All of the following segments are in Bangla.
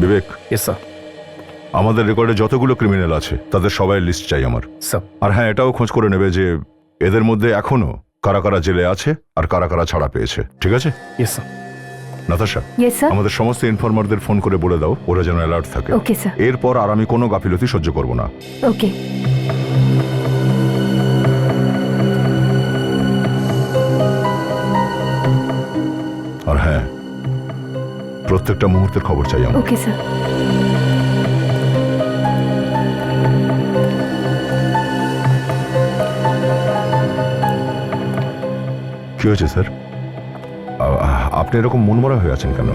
বিবেক, ইয়েস স্যার। আমাদের রেকর্ডে যতগুলো ক্রিমিনাল আছে তাদের সবাই লিস্ট চাই আমার। স্যার। আর হ্যাঁ, এটাও খোঁজ করে নেবে যে এদের মধ্যে এখনো কারা কারা জেলে আছে আর কারা কারা ছাড়া পেয়েছে, ঠিক আছে? Yes sir. Natasha, yes sir. আমাদের সমস্ত ইনফরমারদের ফোন করে বলে দাও ওরা যেন অ্যালার্ট থাকে। Okay sir. এরপর আর আমি কোনো গাফিলতি সহ্য করব না। ওকে। আর হ্যাঁ, প্রত্যেকটা মুহূর্তের খবর চাই আমার। Okay sir. কি হয়েছে স্যার? আপনি এরকম মনমরা হয়ে আছেন কেন?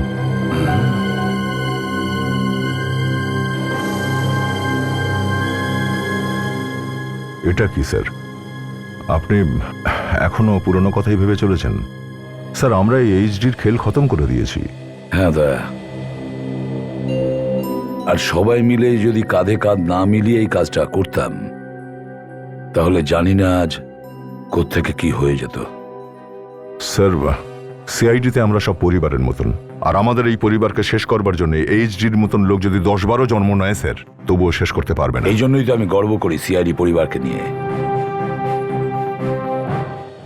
এটা কি স্যার? আপনি এখনো পুরনো কথাই ভেবে চলেছেন? স্যার, আমরা এই এইচডির খেল খতম করে দিয়েছি। হ্যাঁ দয়া, আর সবাই মিলে যদি কাঁধে কাঁধ না মিলিয়ে এই কাজটা করতাম তাহলে জানি না আজ কোত্থেকে কি হয়ে যেত। স্যার, সিআইডিতে আমরা সব পরিবারের মতন, আর আমাদের এই পরিবারকে শেষ করবার জন্য এইচডির মতন লোক যদি 10-12 জন্ম নেয় স্যার, তবুও শেষ করতে পারবে না। এই জন্যই তো আমি গর্ব করি সিআইডি পরিবারকে নিয়ে,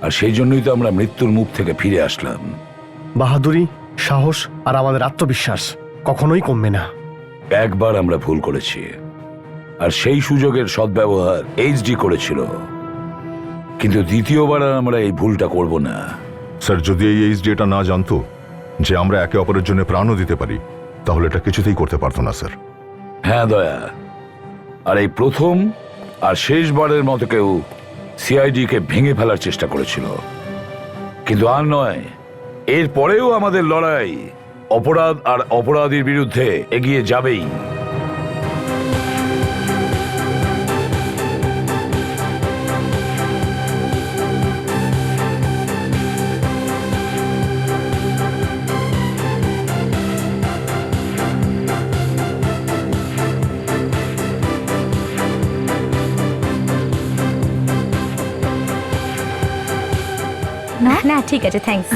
আর সেই জন্যই তো আমরা মৃত্যুর মুখ থেকে ফিরে আসলাম। বাহাদুরি, সাহস আর আমাদের আত্মবিশ্বাস কখনোই কমবে না। একবার আমরা ভুল করেছি, আর সেই সুযোগের সদ্ব্যবহার এইচডি করেছিল, কিন্তু দ্বিতীয়বার আমরা এই ভুলটা করব না। স্যার, যদি এই এইচডি এটা না জানতো যে আমরা একে অপরের জন্য প্রাণও দিতে পারি, তাহলে এটা কিছুতেই করতে পারতো না স্যার। হ্যাঁ দয়া, আর এই প্রথম আর শেষবারের মতো কেউ সিআইডি কে ভেঙে ফেলার চেষ্টা করেছিল, কিন্তু আর নয়, এর পরেও আমাদের লড়াই অপরাধ আর অপরাধীর বিরুদ্ধে এগিয়ে যাবেই। না না, ঠিক আছে, থ্যাঙ্কস।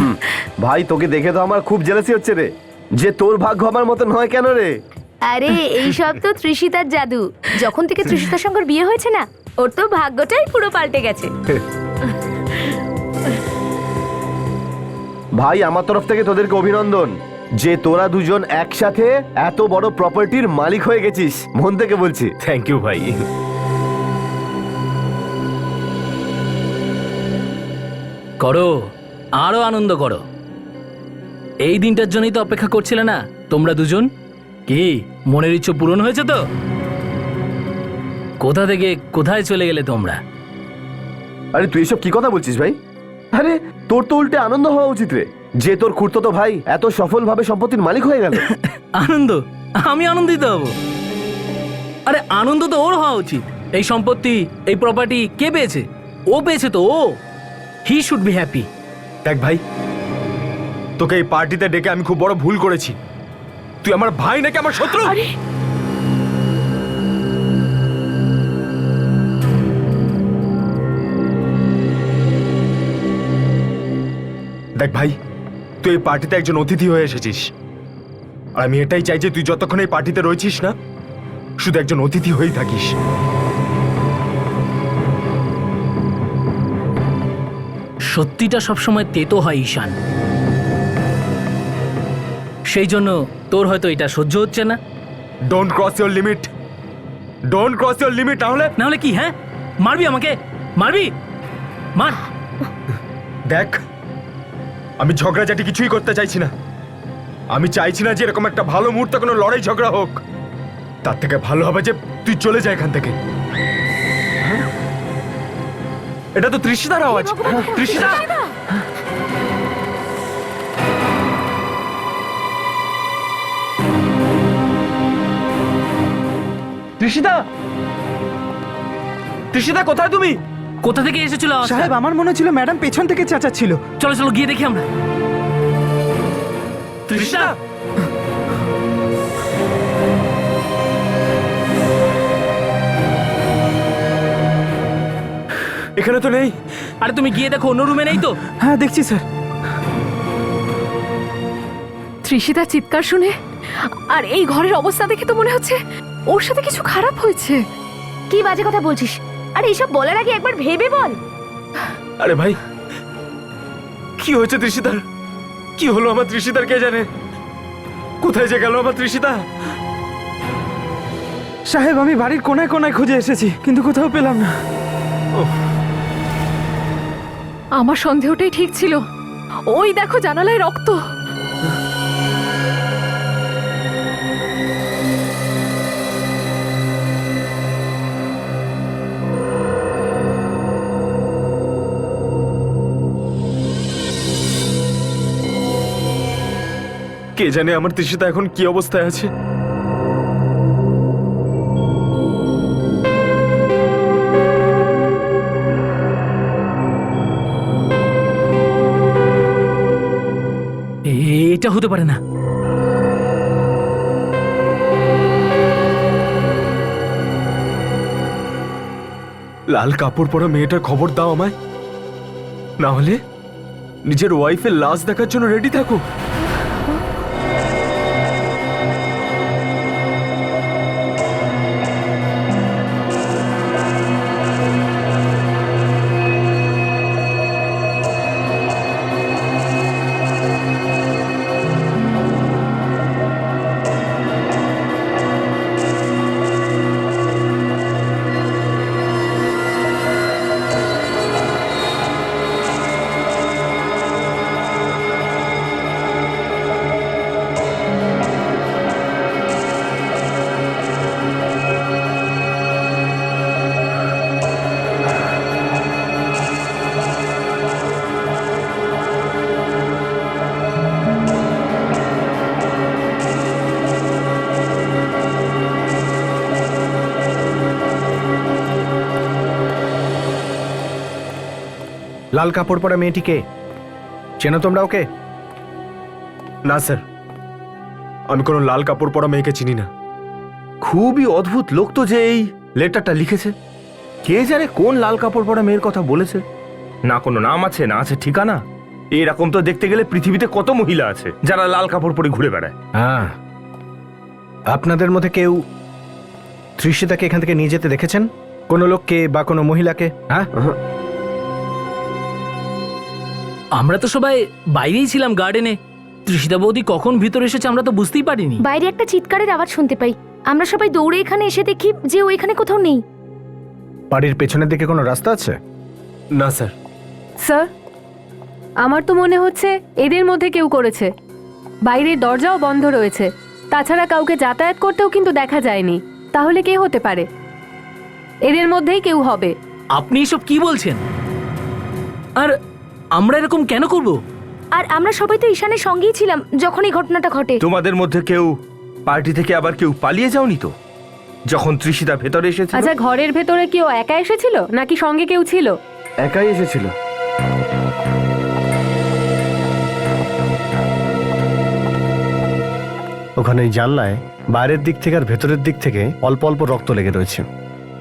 ভাই, তোকে দেখে তো আমার খুব জেলাসি হচ্ছে রে, যে তোর ভাগ্য আমার মতো নয় কেন রে? আরে এই সব তো তৃষিতার জাদু। যখন থেকে তৃষিতার সঙ্গে ওর বিয়ে হয়েছে না, ওর তো ভাগ্যটাই পুরো পাল্টে গেছে। ভাই, আমার তরফ থেকে তোদেরকে অভিনন্দন যে তোরা দুজন একসাথে এত বড় প্রপার্টির মালিক হয়ে গেছিস। মন থেকে বলছি। থ্যাংক ইউ ভাই। করো, আরো আনন্দ করো। এই দিনটার জন্যই তো অপেক্ষা করছিলে না তোমরা দুজন? কি মনের ইচ্ছে পূরণ হয়েছে তো? কোথা থেকে কোথায় চলে গেলে তোমরা? আরে তুই এসব কি কথা বলছিস ভাই? আরে তোর তো উল্টে আনন্দ হওয়া উচিত রে, যে তোর খুড়তো ভাই এত সফলভাবে সম্পত্তির মালিক হয়ে গেল। আনন্দ? আমি আনন্দিত হব? আরে আনন্দ তো ওর হওয়া উচিত। এই সম্পত্তি, এই প্রপার্টি কে পেয়েছে? ও পেয়েছে তো, ও। He should be happy. দেখ ভাই, তোকে এই পার্টিতে ডেকে আমি খুব বড় ভুল করেছি। তুই আমার ভাই নাকি আমার শত্রু? দেখ ভাই, তুই এই পার্টিতে একজন অতিথি হয়ে এসেছিস, আর আমি এটাই চাই যে তুই যতক্ষণ এই পার্টিতে রয়েছিস না, শুধু একজন অতিথি হয়েই থাকিস। সত্যিটা সবসময় তেতো হয় ঈশান, সেই জন্য তোর হয়তো এটা সহ্য হচ্ছে না। Don't cross your limit, don't cross your limit. না হলে কি? হ্যাঁ, মারবি আমাকে? মারবি? মার। দেখ, আমি ঝগড়াঝাটি কিছুই করতে চাইছি না। আমি চাইছি না যে এরকম একটা ভালো মুহূর্তে কোনো লড়াই ঝগড়া হোক। তার থেকে ভালো হবে যে তুই চলে যা এখান থেকে। এটা তো তৃষিতার আওয়াজ। তৃষিতা! তৃষিতা! তৃষিতা, কোথায় তুমি? কোথা থেকে এসেছিল আওয়াজটা? সাহেব, আমার মনে ছিল ম্যাডাম পেছন থেকে চেঁচাচ্ছিল। চলো চলো গিয়ে দেখি আমরা। তৃষিতা! এখানে তো নেই। আরে তুমি গিয়ে দেখো, অন্য রুমে নেই তো? হ্যাঁ, দেখছি স্যার। তৃষিতার চিৎকার শুনে আর এই ঘরের অবস্থা দেখে তো মনে হচ্ছে ওর সাথে কিছু খারাপ হয়েছে। কি বাজে কথা বলছিস? আর এইসব বলার আগে একবার ভেবে বল। আরে ভাই, কি হয়েছে তৃষিতার? কি হলো আমার তৃষিতার কে জানে? কোথায় যে গেল আমার তৃষিতা? সাহেব, আমি বাড়ির কোনায় কোনায় খুঁজে এসেছি, কিন্তু কোথাও পেলাম না। আমার সন্দেহটাই ঠিক ছিল। ওই দেখো জানালায় রক্ত। কে জানে আমার তৃষিতা এখন কি অবস্থায় আছে। এটা হতে পারে না। লাল কাপড় পরা মেয়েটার খবর দাও আমায়, না হলে নিজের ওয়াইফের লাশ দেখার জন্য রেডি থাকো। লাল কাপড় পরা মেয়েটিকে চেনো তোমরা ওকে? না স্যার, আমি কোনো লাল কাপড় পরা মেয়েকে চিনি না। খুবই অদ্ভুত লোক তো যে এই লেটারটা লিখেছে। কে জানে কোন লাল কাপড় পরা মেয়ের কথা বলেছে। না কোনো নাম আছে, না আছে ঠিকানা। এরকম তো দেখতে গেলে পৃথিবীতে কত মহিলা আছে যারা লাল কাপড় পরে ঘুরে বেড়ায়। হ্যাঁ, আপনাদের মধ্যে কেউ তৃষিতাকে এখান থেকে নিয়ে যেতে দেখেছেন? কোনো লোককে বা কোনো মহিলাকে? হ্যাঁ, আমরা তো সবাই বাইরেই ছিলাম গার্ডেনে। তৃষিতা বৌদি কখন ভিতরে এসেছে আমরা তো বুঝতেই পারিনি। বাইরে একটা চিৎকারের আওয়াজ শুনতে পাই। আমরা সবাই দৌড়ে এখানে এসে দেখি যে ও এখানে কোথাও নেই। বাড়ির পেছনের দিকে কোনো রাস্তা আছে? না স্যার। স্যার, আমার তো মনে হচ্ছে এদের মধ্যে কেউ করেছে। বাইরের দরজাও বন্ধ রয়েছে, তাছাড়া কাউকে যাতায়াত করতেও কিন্তু দেখা যায়নি। তাহলে কে হতে পারে? এদের মধ্যেই কেউ হবে। আপনি এসব কি বলছেন? আর আমরা এরকম কেন করব? আর আমরা সবাই তো ঈশানের সঙ্গেই ছিলাম যখন এই ঘটনাটা ঘটে। তোমাদের মধ্যে কেউ পার্টি থেকে আবার কেউ পালিয়ে যাওনি তো যখন তৃষিতা ভেতরে এসেছিল? আচ্ছা, ঘরের ভেতরে কেউ একা এসেছিল নাকি সঙ্গে কেউ ছিল? একাই এসেছিল। ওখানে এই জানলায় বাইরের দিক থেকে আর ভেতরের দিক থেকে অল্প অল্প রক্ত লেগে রয়েছে।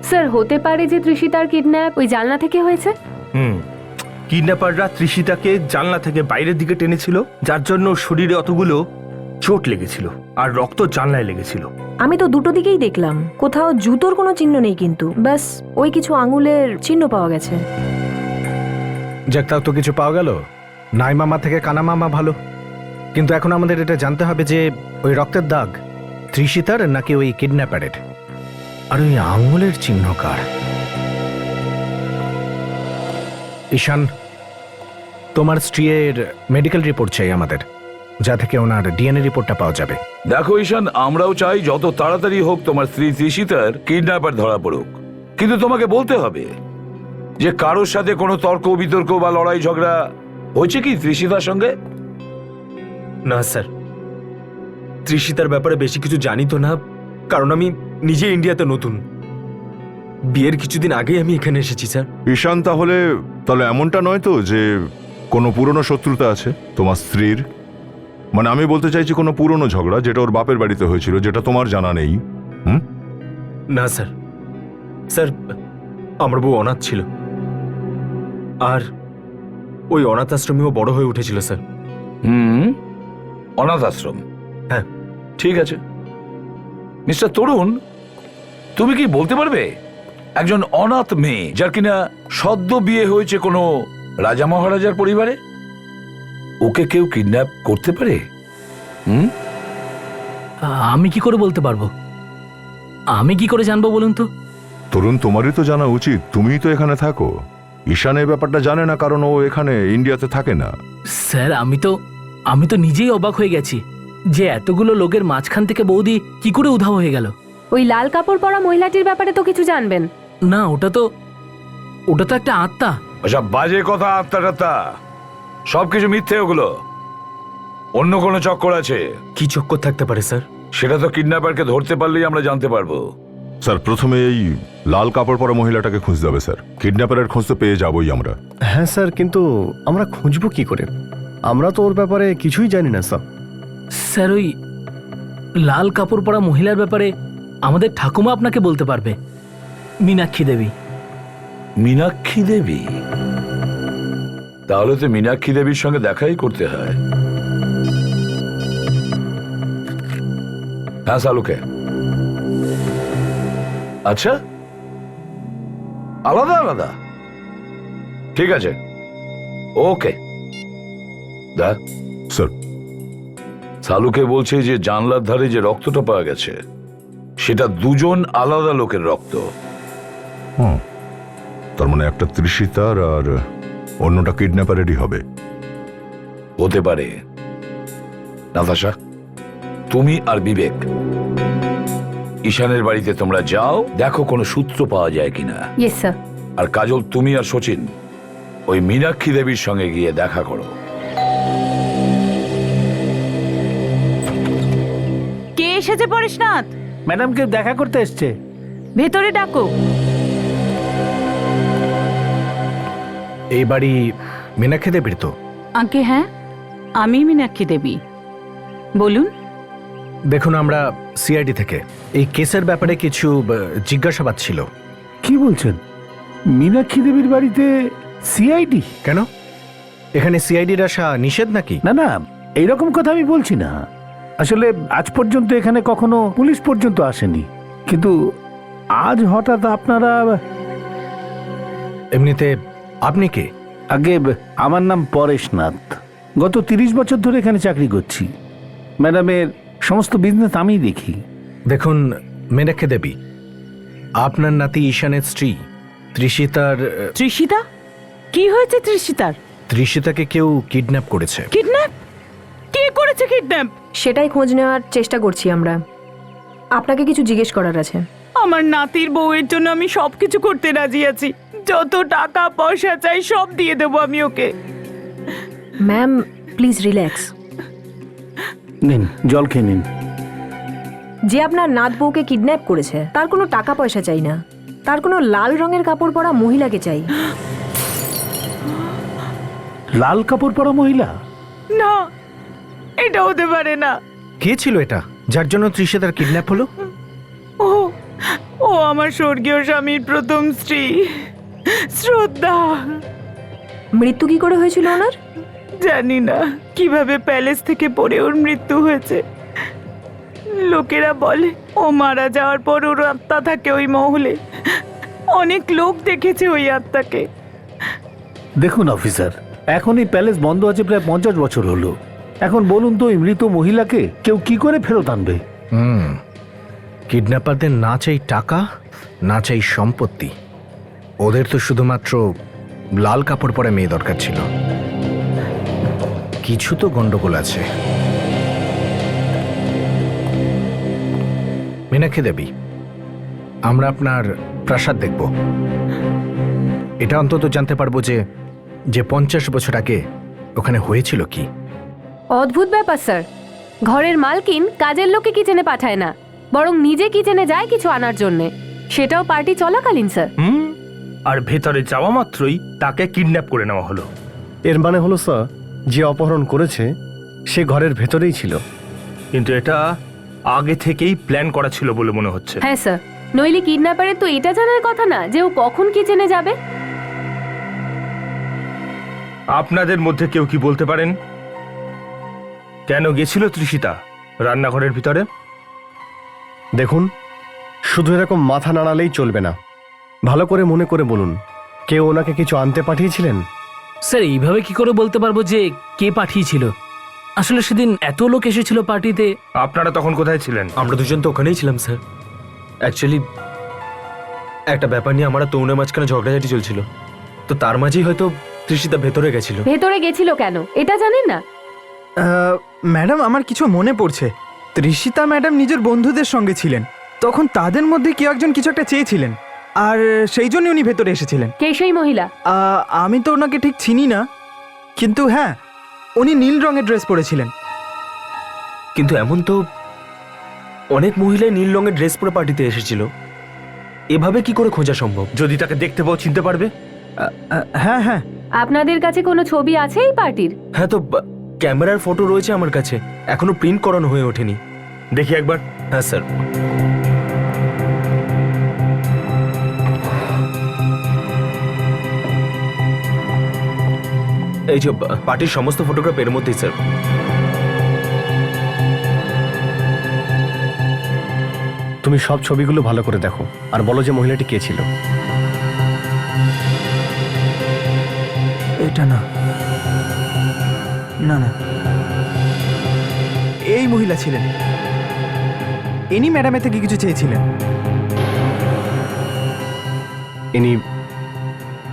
স্যার, হতে পারে যে তৃষিতার কিডন্যাপ ওই জানলা থেকে হয়েছে। কিডন্যাপাররা তৃষিতাকে জানলা থেকে বাইরের দিকে টেনেছিল, যার জন্য শরীরে অতগুলো চোট লেগেছিল আর রক্ত জানলায় লেগেছিল। আমি তো দুটো দিকেই দেখলাম, কোথাও জুতোর কোনো চিহ্ন নেই, কিন্তু ব্যাস ওই কিছু আঙুলের চিহ্ন পাওয়া গেছে। যাক, তাও তো কিছু পাওয়া গেল। নাই মামা থেকে কানা মামা ভালো। কিন্তু এখন আমাদের এটা জানতে হবে যে ওই রক্তের দাগ তৃষিতার নাকি ওই কিডন্যাপারের, আর ওই আঙুলের চিহ্ন কার? ঈশান, তোমার স্ত্রীর মেডিকেল রিপোর্ট চাই আমাদের, যা থেকে ওনার ডিএনএ রিপোর্টটা পাওয়া যাবে। দেখো ঈশান, আমরাও চাই যত তাড়াতাড়ি হোক তোমার স্ত্রী তৃষিতার কিডন্যাপার ধরা পড়ুক। কিন্তু তোমাকে বলতে হবে যে কারোর সাথে কোনো তর্ক বিতর্ক বা লড়াই ঝগড়া হয়েছে কি তৃষিতার সঙ্গে? না স্যার, তৃষিতার ব্যাপারে বেশি কিছু জানি তো না, কারণ আমি নিজে ইন্ডিয়াতে নতুন। বিয়ের কিছুদিন আগেই আমি এখানে এসেছি স্যার। ঈশান, তাহলে এমনটা নয় তো যে কোনো পুরনো শত্রুতা আছে তোমার স্ত্রীর? মানে আমি বলতে চাইছি কোনো পুরনো ঝগড়া যেটা ওর বাপের বাড়িতে হয়েছিল, যেটা তোমার জানা নেই। না স্যার, স্যার আমার বউ অনাথ ছিল, আর ওই অনাথ আশ্রমেও বড় হয়ে উঠেছিল স্যার। অনাথ আশ্রম। হ্যাঁ। ঠিক আছে মিস্টার তরুণ, তুমি কি বলতে পারবে একজন অনাথ মেয়ে যার কিনা সদ্য বিয়ে হয়েছে কোনো রাজা মহারাজার পরিবারে, ওকে কেউ কিডন্যাপ করতে পারে? আমি কি করে বলতে পারবো? আমি কি করে জানবো বলুন তো? তরুণ, তোমারই তো জানা উচিত, তুমিই তো এখানে থাকো। ঈশান এই ব্যাপারটা জানে না, কারণ ও এখানে ইন্ডিয়াতে থাকে না। স্যার আমি তো নিজেই অবাক হয়ে গেছি যে এতগুলো লোকের মাঝখান থেকে বৌদি কি করে উধাও হয়ে গেল। ওই লাল কাপড় পরা মহিলাটির ব্যাপারে তো কিছু জানবেন? না, ওটা তো একটা আত্মা। ওসব বাজে কথা, আত্মা সবকিছু মিথ্যে, ওগুলো অন্য কোনো চক্কর আছে। কি চক্কর থাকতে পারে স্যার? সেটা তো কিডন্যাপারকে ধরতে পারলেই আমরা জানতে পারবো। স্যার, প্রথমে এই লাল কাপড় পরা মহিলাটাকে খুঁজতে হবে স্যার। কিডন্যাপারের খোঁজ তো পেয়ে যাবোই আমরা। হ্যাঁ স্যার, কিন্তু আমরা খুঁজবো কি করে? আমরা তো ওর ব্যাপারে কিছুই জানি না স্যার। স্যার, ওই লাল কাপড় পরা মহিলার ব্যাপারে আমাদের ঠাকুমা আপনাকে বলতে পারবে, মীনাক্ষী দেবী। মীনাক্ষী দেবী? তাহলে তো মীনাক্ষী দেবীর সঙ্গে দেখাই করতে হয়। হ্যাঁ সালুকে। আচ্ছা, আলাদা আলাদা, ঠিক আছে, ওকে। দেখ স্যার, সালুকে বলছে যে জানলার ধারে যে রক্তটা পাওয়া গেছে সেটা দুজন আলাদা লোকের রক্ত। তার মানে একটা তৃষিতার আর অন্যটা কিডন্যাপারেরই হবে। হতে পারে। নাতাশা, তুমি আর বিবেক ঈশানের বাড়িতে তোমরা যাও, দেখো কোনো সূত্র পাওয়া যায় কিনা। Yes sir. আর কাজল, তুমি আর সচিন ওই মীনাক্ষী দেবীর সঙ্গে গিয়ে দেখা করো। কে এসেছে পরেশনাথ? ম্যাডাম কেউ দেখা করতে এসছে। ভেতরে ডাকো। এই বাড়ি মীনাক্ষী দেবীর তো? আঙ্কে হ্যাঁ, আমি মীনাক্ষী দেবী। বলুন। দেখুন, আমরা সিআইডি থেকে এই কেসের ব্যাপারে কিছু জিজ্ঞাসাবাদ ছিল। কি বলছেন? মীনাক্ষী দেবীর বাড়িতে সিআইডি? কেন, এখানে সিআইডির আসা নিষেধ নাকি? না না, এইরকম কথা আমি বলছি না। আসলে আজ পর্যন্ত এখানে কখনো পুলিশ পর্যন্ত আসেনি, কিন্তু আজ হঠাৎ আপনারা। এমনিতে আপনি কে? আগে আমার নাম পরেশনাথ। গত 30 বছর ধরে এখানে চাকরি করছি। ম্যাডামের সমস্ত বিজনেস আমিই দেখি। দেখুন মীনাক্ষী দেবী, আপনার নাতি ঈশানের স্ত্রী তৃষিতার। তৃষিতা? কি হয়েছে তৃষিতার? তৃষিতাকে কেউ কিডন্যাপ করেছে। কিডন্যাপ? কে করেছে কিডন্যাপ? সেটাই খোঁজ নেওয়ার চেষ্টা করছি আমরা। আপনাকে কিছু জিজ্ঞেস করার আছে। আমার নাতির বউয়ের জন্য আমি সবকিছু করতে রাজি আছি। যত টাকা পয়সা চাই সব দিয়ে দেবো আমি ওকে। Ma'am please relax. নিন, জল খেয়ে নিন। যে আপনার নাত বউকে কিডন্যাপ করেছে তার কোনো টাকা পয়সা চাই না, তার কোনো লাল রঙের কাপড় পরা মহিলাকে চাই। লাল কাপড় পরা মহিলা? না, এটা হতে পারে না। কে ছিল এটা যার জন্য তৃষিতার কিডন্যাপ হলো? ও ও আমার স্বর্গীয় স্বামীর প্রথম স্ত্রী শ্রদ্ধা। মৃত্যু কি করে হয়েছিল ওনার? জানি না কিভাবে প্যালেস থেকে পড়ে ওর মৃত্যু হয়েছে। লোকেরা বলে ও মারা যাওয়ার পর ওর আত্মা থাকে ওই মহলে। অনেক লোক দেখেছে ওই আত্মাকে। দেখুন অফিসার, এখন এই প্যালেস বন্ধ আছে প্রায় 50 বছর হলো। এখন বলুন তো, এই মৃত মহিলাকে কেউ কি করে ফেরত আনবে? কিডন্যাপারদের না চাই টাকা, না চাই সম্পত্তি, ওদের তো শুধুমাত্র লাল কাপড় পরা মেয়ে দরকার ছিল। কিছু তো গন্ডগোল আছে। মীনাক্ষী দেবী, আমরা আপনার প্রাসাদ দেখব। এটা অন্তত জানতে পারবো যে 50 বছর আগে ওখানে হয়েছিল কি। অদ্ভুত ব্যাপার স্যার, ঘরের মালকিন কাজের লোকে কিচেনে পাঠায় না, বরং নিজে কিচেনে যায় কিছু আনার জন্যে, সেটাও পার্টি চলাকালীন স্যার। আর ভেতরে যাওয়া মাত্রই তাকে কিডন্যাপ করে নেওয়া হলো। এর মানে হলো স্যার, যে অপহরণ করেছে সে ঘরের ভেতরেই ছিল। কিন্তু এটা আগে থেকেই প্ল্যান করা ছিল বলে মনে হচ্ছে। হ্যাঁ স্যার, নইলে কিডন্যাপারের তো এটা জানার কথা না যে ও কখন কিচেনে যাবে। আপনাদের মধ্যে কেউ কি বলতে পারেন কেন গেছিল তৃষিতা রান্নাঘরের ভিতরে? দেখুন, শুধু এরকম মাথা নাড়ালেই চলবে না। ভালো করে মনে করে বলুন, কেউ ওনাকে কিছু আনতে পাঠিয়েছিলেন? স্যার এইভাবে কি করে বলতে পারবো যে কে পাঠিয়েছিল? আসলে সেদিন এত লোক এসেছিল পার্টিতে। আপনারা তখন কোথায় ছিলেন? আমরা দুজন তো ওখানেই ছিলাম স্যার। অ্যাকচুয়ালি একটা ব্যাপার নিয়ে আমরা তরুণের মাঝখানে ঝগড়াঝাটি চলছিল, তো তার মাঝেই হয়তো তৃষিতা ভেতরে গেছিল। ভেতরে গেছিল কেন এটা জানেন না? ম্যাডাম, আমার কিছু মনে পড়ছে। তৃষিতা ম্যাডাম নিজের বন্ধুদের সঙ্গে ছিলেন, তখন তাদের মধ্যে কেউ একজন কিছু একটা চেয়েছিলেন, আর সেই জন্য উনি ভেতরে এসেছিলেন। কে সেই মহিলা? আমি তো ওনাকে ঠিক চিনি না, কিন্তু হ্যাঁ, উনি নীল রঙের ড্রেস পরেছিলেন। কিন্তু এমন তো অনেক মহিলাই নীল রঙের ড্রেস পরে পার্টিতে এসেছিল, এভাবে কি করে খোঁজা সম্ভব? যদি তাকে দেখতে পাও চিনতে পারবে। হ্যাঁ হ্যাঁ। আপনাদের কাছে কোনো ছবি আছে এই পার্টির? হ্যাঁ, তো ক্যামেরার ফটো রয়েছে আমার কাছে, এখনো প্রিন্ট করানো হয়ে ওঠেনি। দেখি একবার। হ্যাঁ স্যার। এই যে পার্টির সমস্ত ফটোগ্রাফ এর মধ্যেই স্যার। তুমি সব ছবিগুলো ভালো করে দেখো আর বলো যে মহিলাটি কে ছিল। এটা না, না না, এই মহিলা ছিলেন। ইনি ম্যাডামের থেকে কিছু চেয়েছিলেন।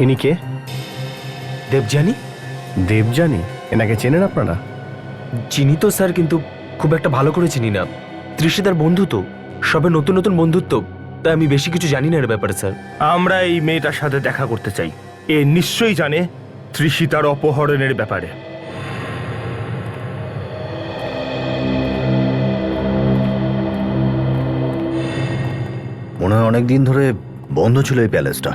ইনি কে? দেবযানী। দেবযানী? এনাকে চেনেন আপনারা? চিনি তো স্যার, কিন্তু খুব একটা ভালো করে চিনি না। তৃষিতার বন্ধু তো, সবে নতুন নতুন বন্ধুত্ব, তাই আমি বেশি কিছু জানি না এর ব্যাপারে স্যার। আমরা এই মেয়েটার সাথে দেখা করতে চাই। এ নিশ্চয়ই জানে তৃষিতার অপহরণের ব্যাপারে। মনে হয় অনেকদিন ধরে বন্ধ ছিল এই প্যালেসটা।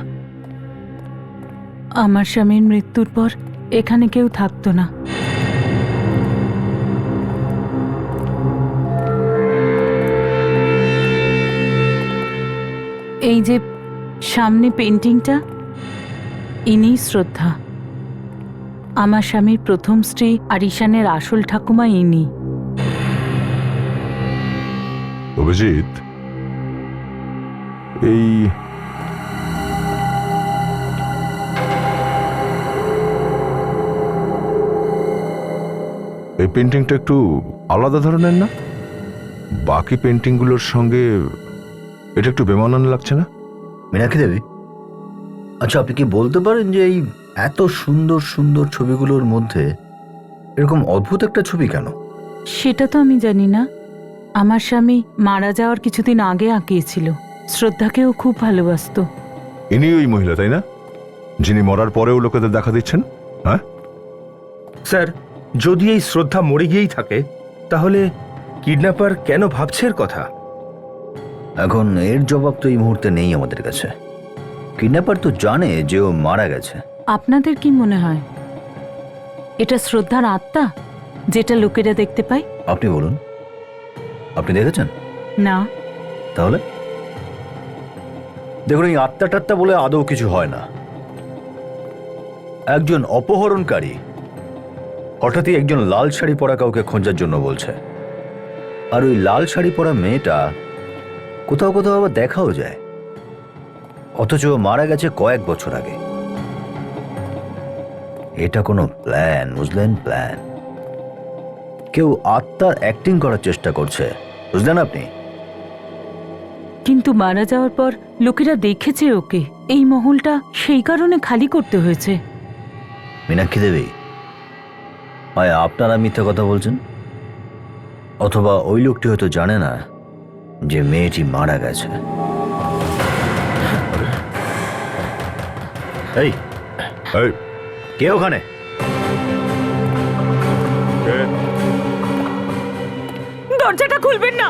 আমার স্বামীর মৃত্যুর পর এখানে কেউ থাকতো না। এই যে সামনে পেন্টিংটা, ইনি শ্রদ্ধা। আমার স্বামীর প্রথম স্ত্রী আর ঈশানের আসল ঠাকুমা ইনি। অভিজিৎ, এই পেন্টিংটা একটু আলাদা ধরনের না? বাকি পেন্টিংগুলোর সঙ্গে এটা একটু বেমানান লাগছে না? মীনাক্ষী দেবী, আচ্ছা আপনি কি বলতে পারেন যে এই এত সুন্দর সুন্দর ছবিগুলোর মধ্যে এরকম অদ্ভুত একটা ছবি কেন? সেটা তো আমি জানি না। আমার স্বামী মারা যাওয়ার কিছুদিন আগে আঁকিয়েছিল। শ্রদ্ধাকেও খুব ভালোবাসতো। ইনি ওই মহিলা তাই না, যিনি মরার পরেও লোকেদের দেখা দিচ্ছেন? হ্যাঁ স্যার, যদি এই শ্রদ্ধা মরে গিয়েই থাকে তাহলে কিডন্যাপার কেন ভাবছে এর কথা? এখন এর জবাব তো এই মুহূর্তে নেই আমাদের কাছে। কিডন্যাপার তো জানে যে ও মারা গেছে। আপনাদের কি মনে হয় এটা শ্রদ্ধার আত্মা, যেটা লোকেরা দেখতে পায়? আপনি বলুন, আপনি দেখেছেন? না। তাহলে দেখুন, এই আত্মা টাত্মা বলে আদৌ কিছু হয় না। একজন অপহরণকারী হঠাৎই একজন লাল শাড়ি পরা কাউকে খোঁজার জন্য বলছে, আর ওই লাল শাড়ি পরা মেয়েটা কোথাও কোথাও আবার দেখাও যায়, অথচ মারা গেছে কয়েক বছর আগে। এটা কোনো প্ল্যান, বুঝলেন? প্ল্যান। কেউ আত্মার অ্যাক্টিং করার চেষ্টা করছে, বুঝলেন আপনি? কিন্তু মারা যাওয়ার পর লোকেরা দেখেছে ওকে। এই মহলটা সেই কারণে খালি করতে হয়েছে। মীনাক্ষী দেবী, হয় আপনারা মিথ্যে কথা বলছেন, অথবা ওই লোকটি হয়তো জানে না যে মেয়েটি মারা গেছে। এই কে ওখানে? দরজাটা খুলবেন না,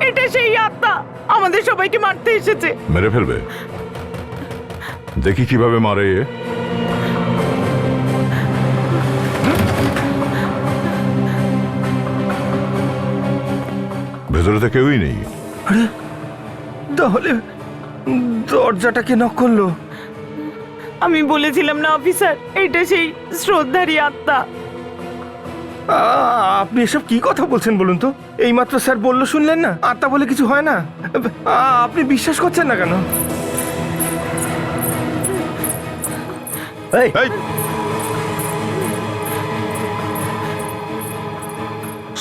এটা সেই আত্মা আমাদের সবাইকে মারতে এসেছে। মেরে ফেলবে? দেখি কিভাবে মারে এ। ভেতরে তো কেউই নেই। তাহলে দরজাটাকে নক করলো? আমি বলেছিলাম না অফিসার, এটা সেই শ্রদ্ধারই আত্মা। আপনি এসব কি কথা বলছেন বলুন তো? এইমাত্র স্যার বললো শুনলেন না, আত্মা বলে কিছু হয় না। আপনি বিশ্বাস করছেন না কেন? এই,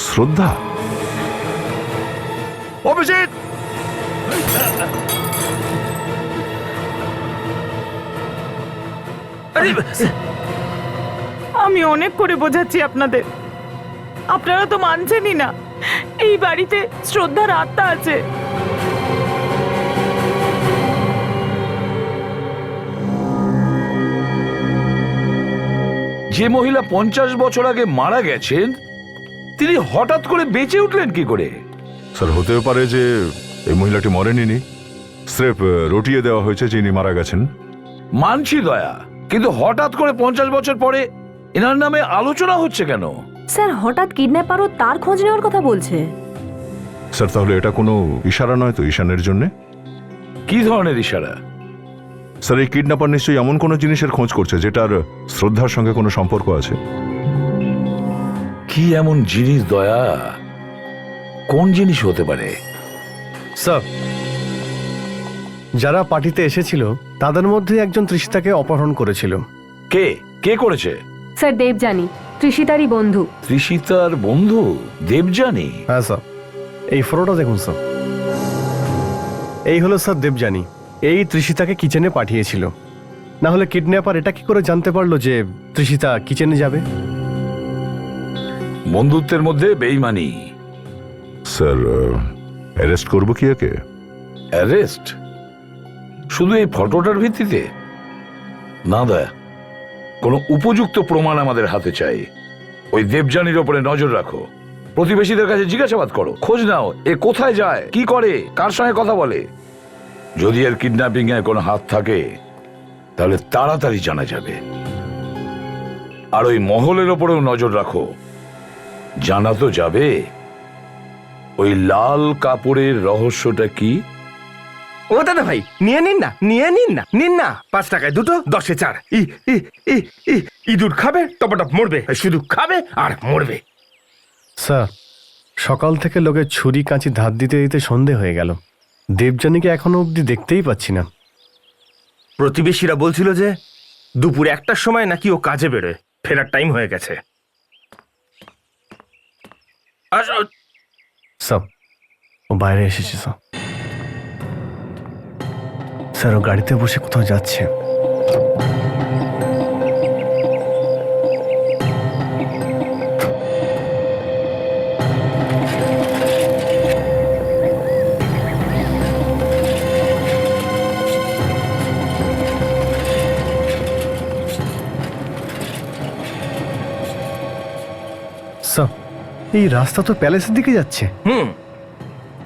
শ্রদ্ধা, অভিজিৎ, আরে আমি অনেক করে বোঝাচ্ছি আপনাদের, আপনারা তো মানছেনই না। এই বাড়িতে শ্রদ্ধার আত্মা আছে। যে মহিলা 50 বছর আগে মারা গেছেন তিনি হঠাৎ করে বেঁচে উঠলেন কি করে? স্যার হতেও পারে যে এই মহিলাটি মরেনি, স্রেফ রটিয়ে দেওয়া হয়েছে যিনি মারা গেছেন। মানছি দয়া, কিন্তু হঠাৎ করে 50 বছর পরে এনার নামে আলোচনা হচ্ছে কেন? স্যার হঠাৎ কিডন্যাপারও তার খোঁজ নেওয়ার কথা বলছে। স্যার তাহলে এটা কোনো ইশারা নয় তো ঈশানের জন্য? কি ধরনের ইশারা? স্যার এই কিডন্যাপার নিশ্চয়ই এমন কোনো জিনিসের খোঁজ করছে যেটার শ্রদ্ধার সঙ্গে কোনো সম্পর্ক আছে। কি এমন জিনিস দয়া? কোন জিনিস হতে পারে? স্যার, যারা পার্টিতে এসেছিল তাদের মধ্যে একজন তৃষিতাকে অপহরণ করেছিল। কে কে করেছে? স্যার দেবযানী, তৃষিতারই বন্ধু। তৃষিতার বন্ধু দেবযানী? হ্যাঁ স্যার, এই ফটোটা দেখুন স্যার। এই হলো স্যার দেবযানী, এই তৃষিতাকে কিচেনে পাঠিয়েছিল। না হলে কিডন্যাপার এটা কি করে জানতে পারলো যে তৃষিতা কিচেনে যাবে? বন্ধুত্বের মধ্যে বেইমানি। স্যার অ্যারেস্ট করবো কি একে? অ্যারেস্ট? শুধু এই ফটোটার ভিত্তিতে? না দয়া, কোনো উপযুক্ত প্রমাণ আমাদের হাতে চাই। ওই দেবযানীর ওপরে নজর রাখো, প্রতিবেশীদের কাছে জিজ্ঞাসাবাদ করো, খোঁজ নাও এ কোথায় যায়, কি করে, কার সঙ্গে কথা বলে। যদি এর কিডন্যাপিং এ কোনো হাত থাকে তাহলে তাড়াতাড়ি জানা যাবে। আর ওই মহলের ওপরেও নজর রাখো, জানা তো যাবে ওই লাল কাপড়ের রহস্যটা কি। ও দাদা ভাই, নিয়ে নিন না, নিন না। 5 টাকায় দুটো, 10-এ 4। ইঁদুর খাবে, টপটপ মরবে, শুধু খাবে আর মরবে। স্যার, সকাল থেকে লোকে ছুরি কাঁচি ধার দিতে দিতে সন্ধে হয়ে গেল। দেবযানীকে এখনো অবধি দেখতেই পাচ্ছি না। প্রতিবেশীরা বলছিল যে দুপুর 1টার সময় নাকি ও কাজে বেরোয়, ফেরার টাইম হয়ে গেছে। স্যার, ও বাইরে এসেছে স্যার। স্যার, ও গাড়িতে বসে কোথাও যাচ্ছে। স্যার, এই রাস্তা তো প্যালেসের দিকে যাচ্ছে।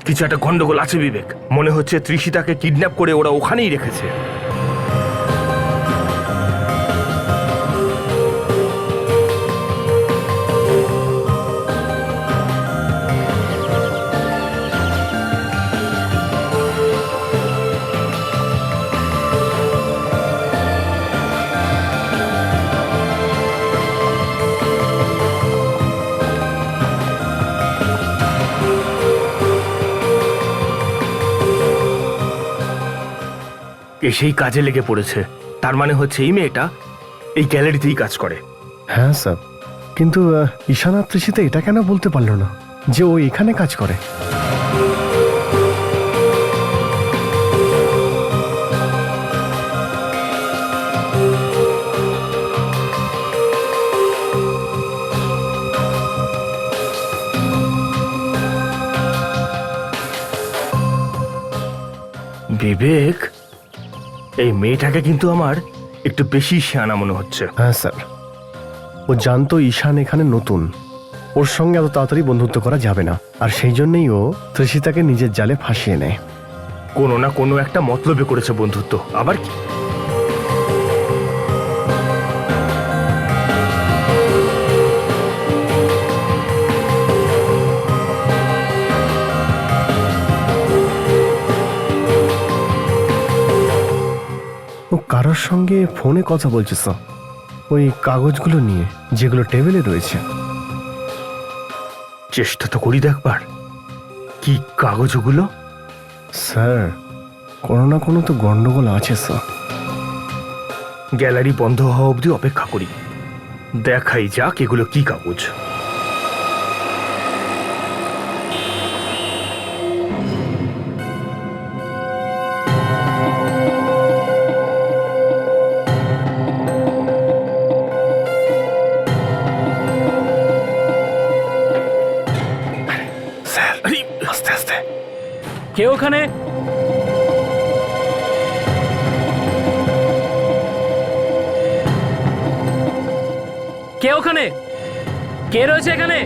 কিছু একটা গন্ডগোল আছে বিবেক। মনে হচ্ছে তৃষিতাকে কিডন্যাপ করে ওরা ওখানেই রেখেছে। এসেই কাজে লেগে পড়েছে। তার মানে হচ্ছে এই মেয়েটা এই গ্যালারিতেই কাজ করে। হ্যাঁ স্যার, কিন্তু ঈশান আর তৃষিতা এটা কেন বলতে পারলো না যে ও এখানে কাজ করে? বিবেক, এই মেয়েটাকে কিন্তু আমার একটু বেশি শিয়ানা মনে হচ্ছে। হ্যাঁ স্যার, ও জানতো ঈশান এখানে নতুন, ওর সঙ্গে এত তাড়াতাড়ি বন্ধুত্ব করা যাবে না, আর সেই জন্যই ও তৃষিতাকে নিজের জালে ফাঁসিয়ে নেয়। কোনো না কোনো একটা মতলবে করেছে বন্ধুত্ব। আবার কি? ও কারোর সঙ্গে ফোনে কথা বলছে স্যার, ওই কাগজগুলো নিয়ে যেগুলো টেবিলে রয়েছে। চেষ্টা তো করি দেখবার কি কাগজ ওগুলো। স্যার কোনো না কোনো তো গন্ডগোল আছে স্যার। গ্যালারি বন্ধ হওয়া অবধি অপেক্ষা করি, দেখাই যাক এগুলো কি কাগজ। স্যার আস্তে আস্তে। কে ওখানে? কে ওখানে? কে রয়েছে এখানে?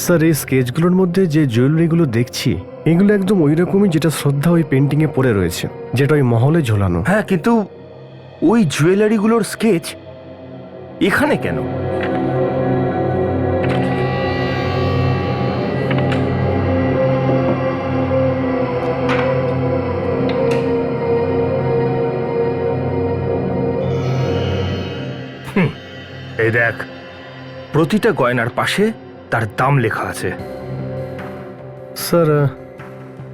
স্যার এই স্কেচগুলোর মধ্যে যে জুয়েলারিগুলো দেখছি এগুলো একদম ওই রকমই যেটা শ্রদ্ধা ওই পেন্টিংয়ে পড়ে রয়েছে, যেটা ওই মহলে ঝোলানো। হ্যাঁ, কিন্তু ওই জুয়েলারিগুলোর স্কেচ এখানে কেন? এই দেখ, প্রতিটা গয়নার পাশে তার দাম লেখা আছে। স্যার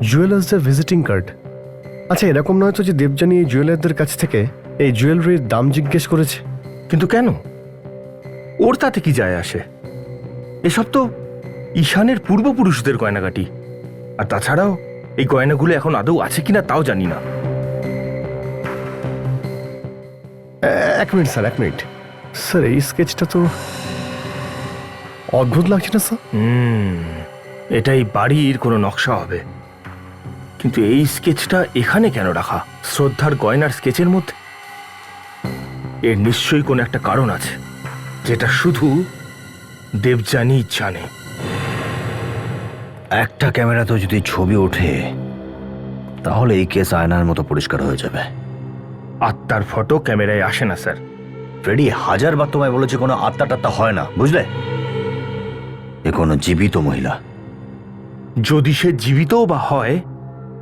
জুয়েলার্সদের ভিজিটিং কার্ড। আচ্ছা এরকম নয় তো যে দেবযানী এই জুয়েলারদের কাছ থেকে এই জুয়েলারির দাম জিজ্ঞেস করেছে? কিন্তু কেন? ওর তাতে কি যায় আসে? এসব তো ঈশানের পূর্বপুরুষদের গয়নাগাটি। আর তাছাড়াও এই গয়নাগুলো এখন আদৌ আছে কিনা তাও জানি না। এক মিনিট স্যার, এক মিনিট। স্যার এই স্কেচটা তো অদ্ভুত লাগছে না স্যার? এটাই বাড়ির কোনো নকশা হবে, কিন্তু এই স্কেচটা এখানে কেন রাখা শ্রদ্ধার গয়নার স্কেচের মধ্যে? এর নিশ্চয়ই কোনো একটা কারণ আছে যেটা শুধু দেবযানী জানে। একটা ক্যামেরাতে যদি ছবি ওঠে তাহলে এই কেস আয়নার মতো পরিষ্কার হয়ে যাবে। আত্মার ফটো ক্যামেরায় আসে না স্যার। ফ্রেডি, 1000 বার তোমায় বলেছে কোনো আত্মা টাত্মা হয় না, বুঝলে? এ কোনো জীবিত মহিলা। যদি সে জীবিতও বা হয়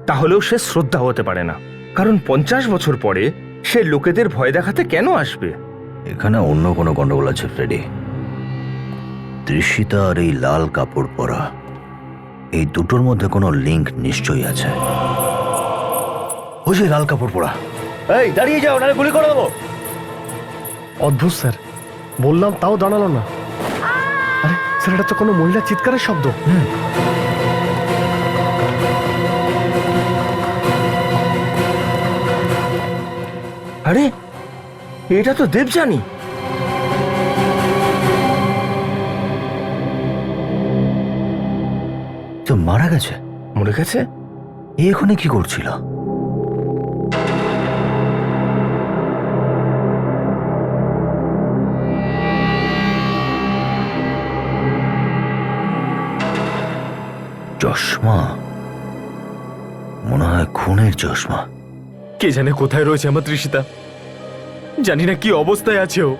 তাহলেও সে শ্রদ্ধা হতে পারে না, কারণ 50 বছর পরে সে লোকেদের ভয় দেখাতে কেন আসবে? এখানে অন্য কোনো গন্ডগোল আছে ফ্রেডি। তৃষিতা আর এই লাল কাপড় পরা, এই দুটোর মধ্যে কোনো লিংক নিশ্চয়ই আছে। ওই যে লাল কাপড় পরা, এই দাঁড়িয়ে যাও নাহলে গুলি করে দেবো। অদ্ভুত স্যার, বললাম তাও দাঁড়ালো না। আরে স্যার, এটা তো কোনো মহিলার চিৎকারের শব্দ। আরে এটা তো দেবযানী। তো মারা গেছে? মরে গেছে? এখানে কি করছিল? চশমা, মনে হয় খুনের চশমা। কে জানে কোথায় রয়েছে আমার তৃষিতা, জানি না কি অবস্থায় আছে ও।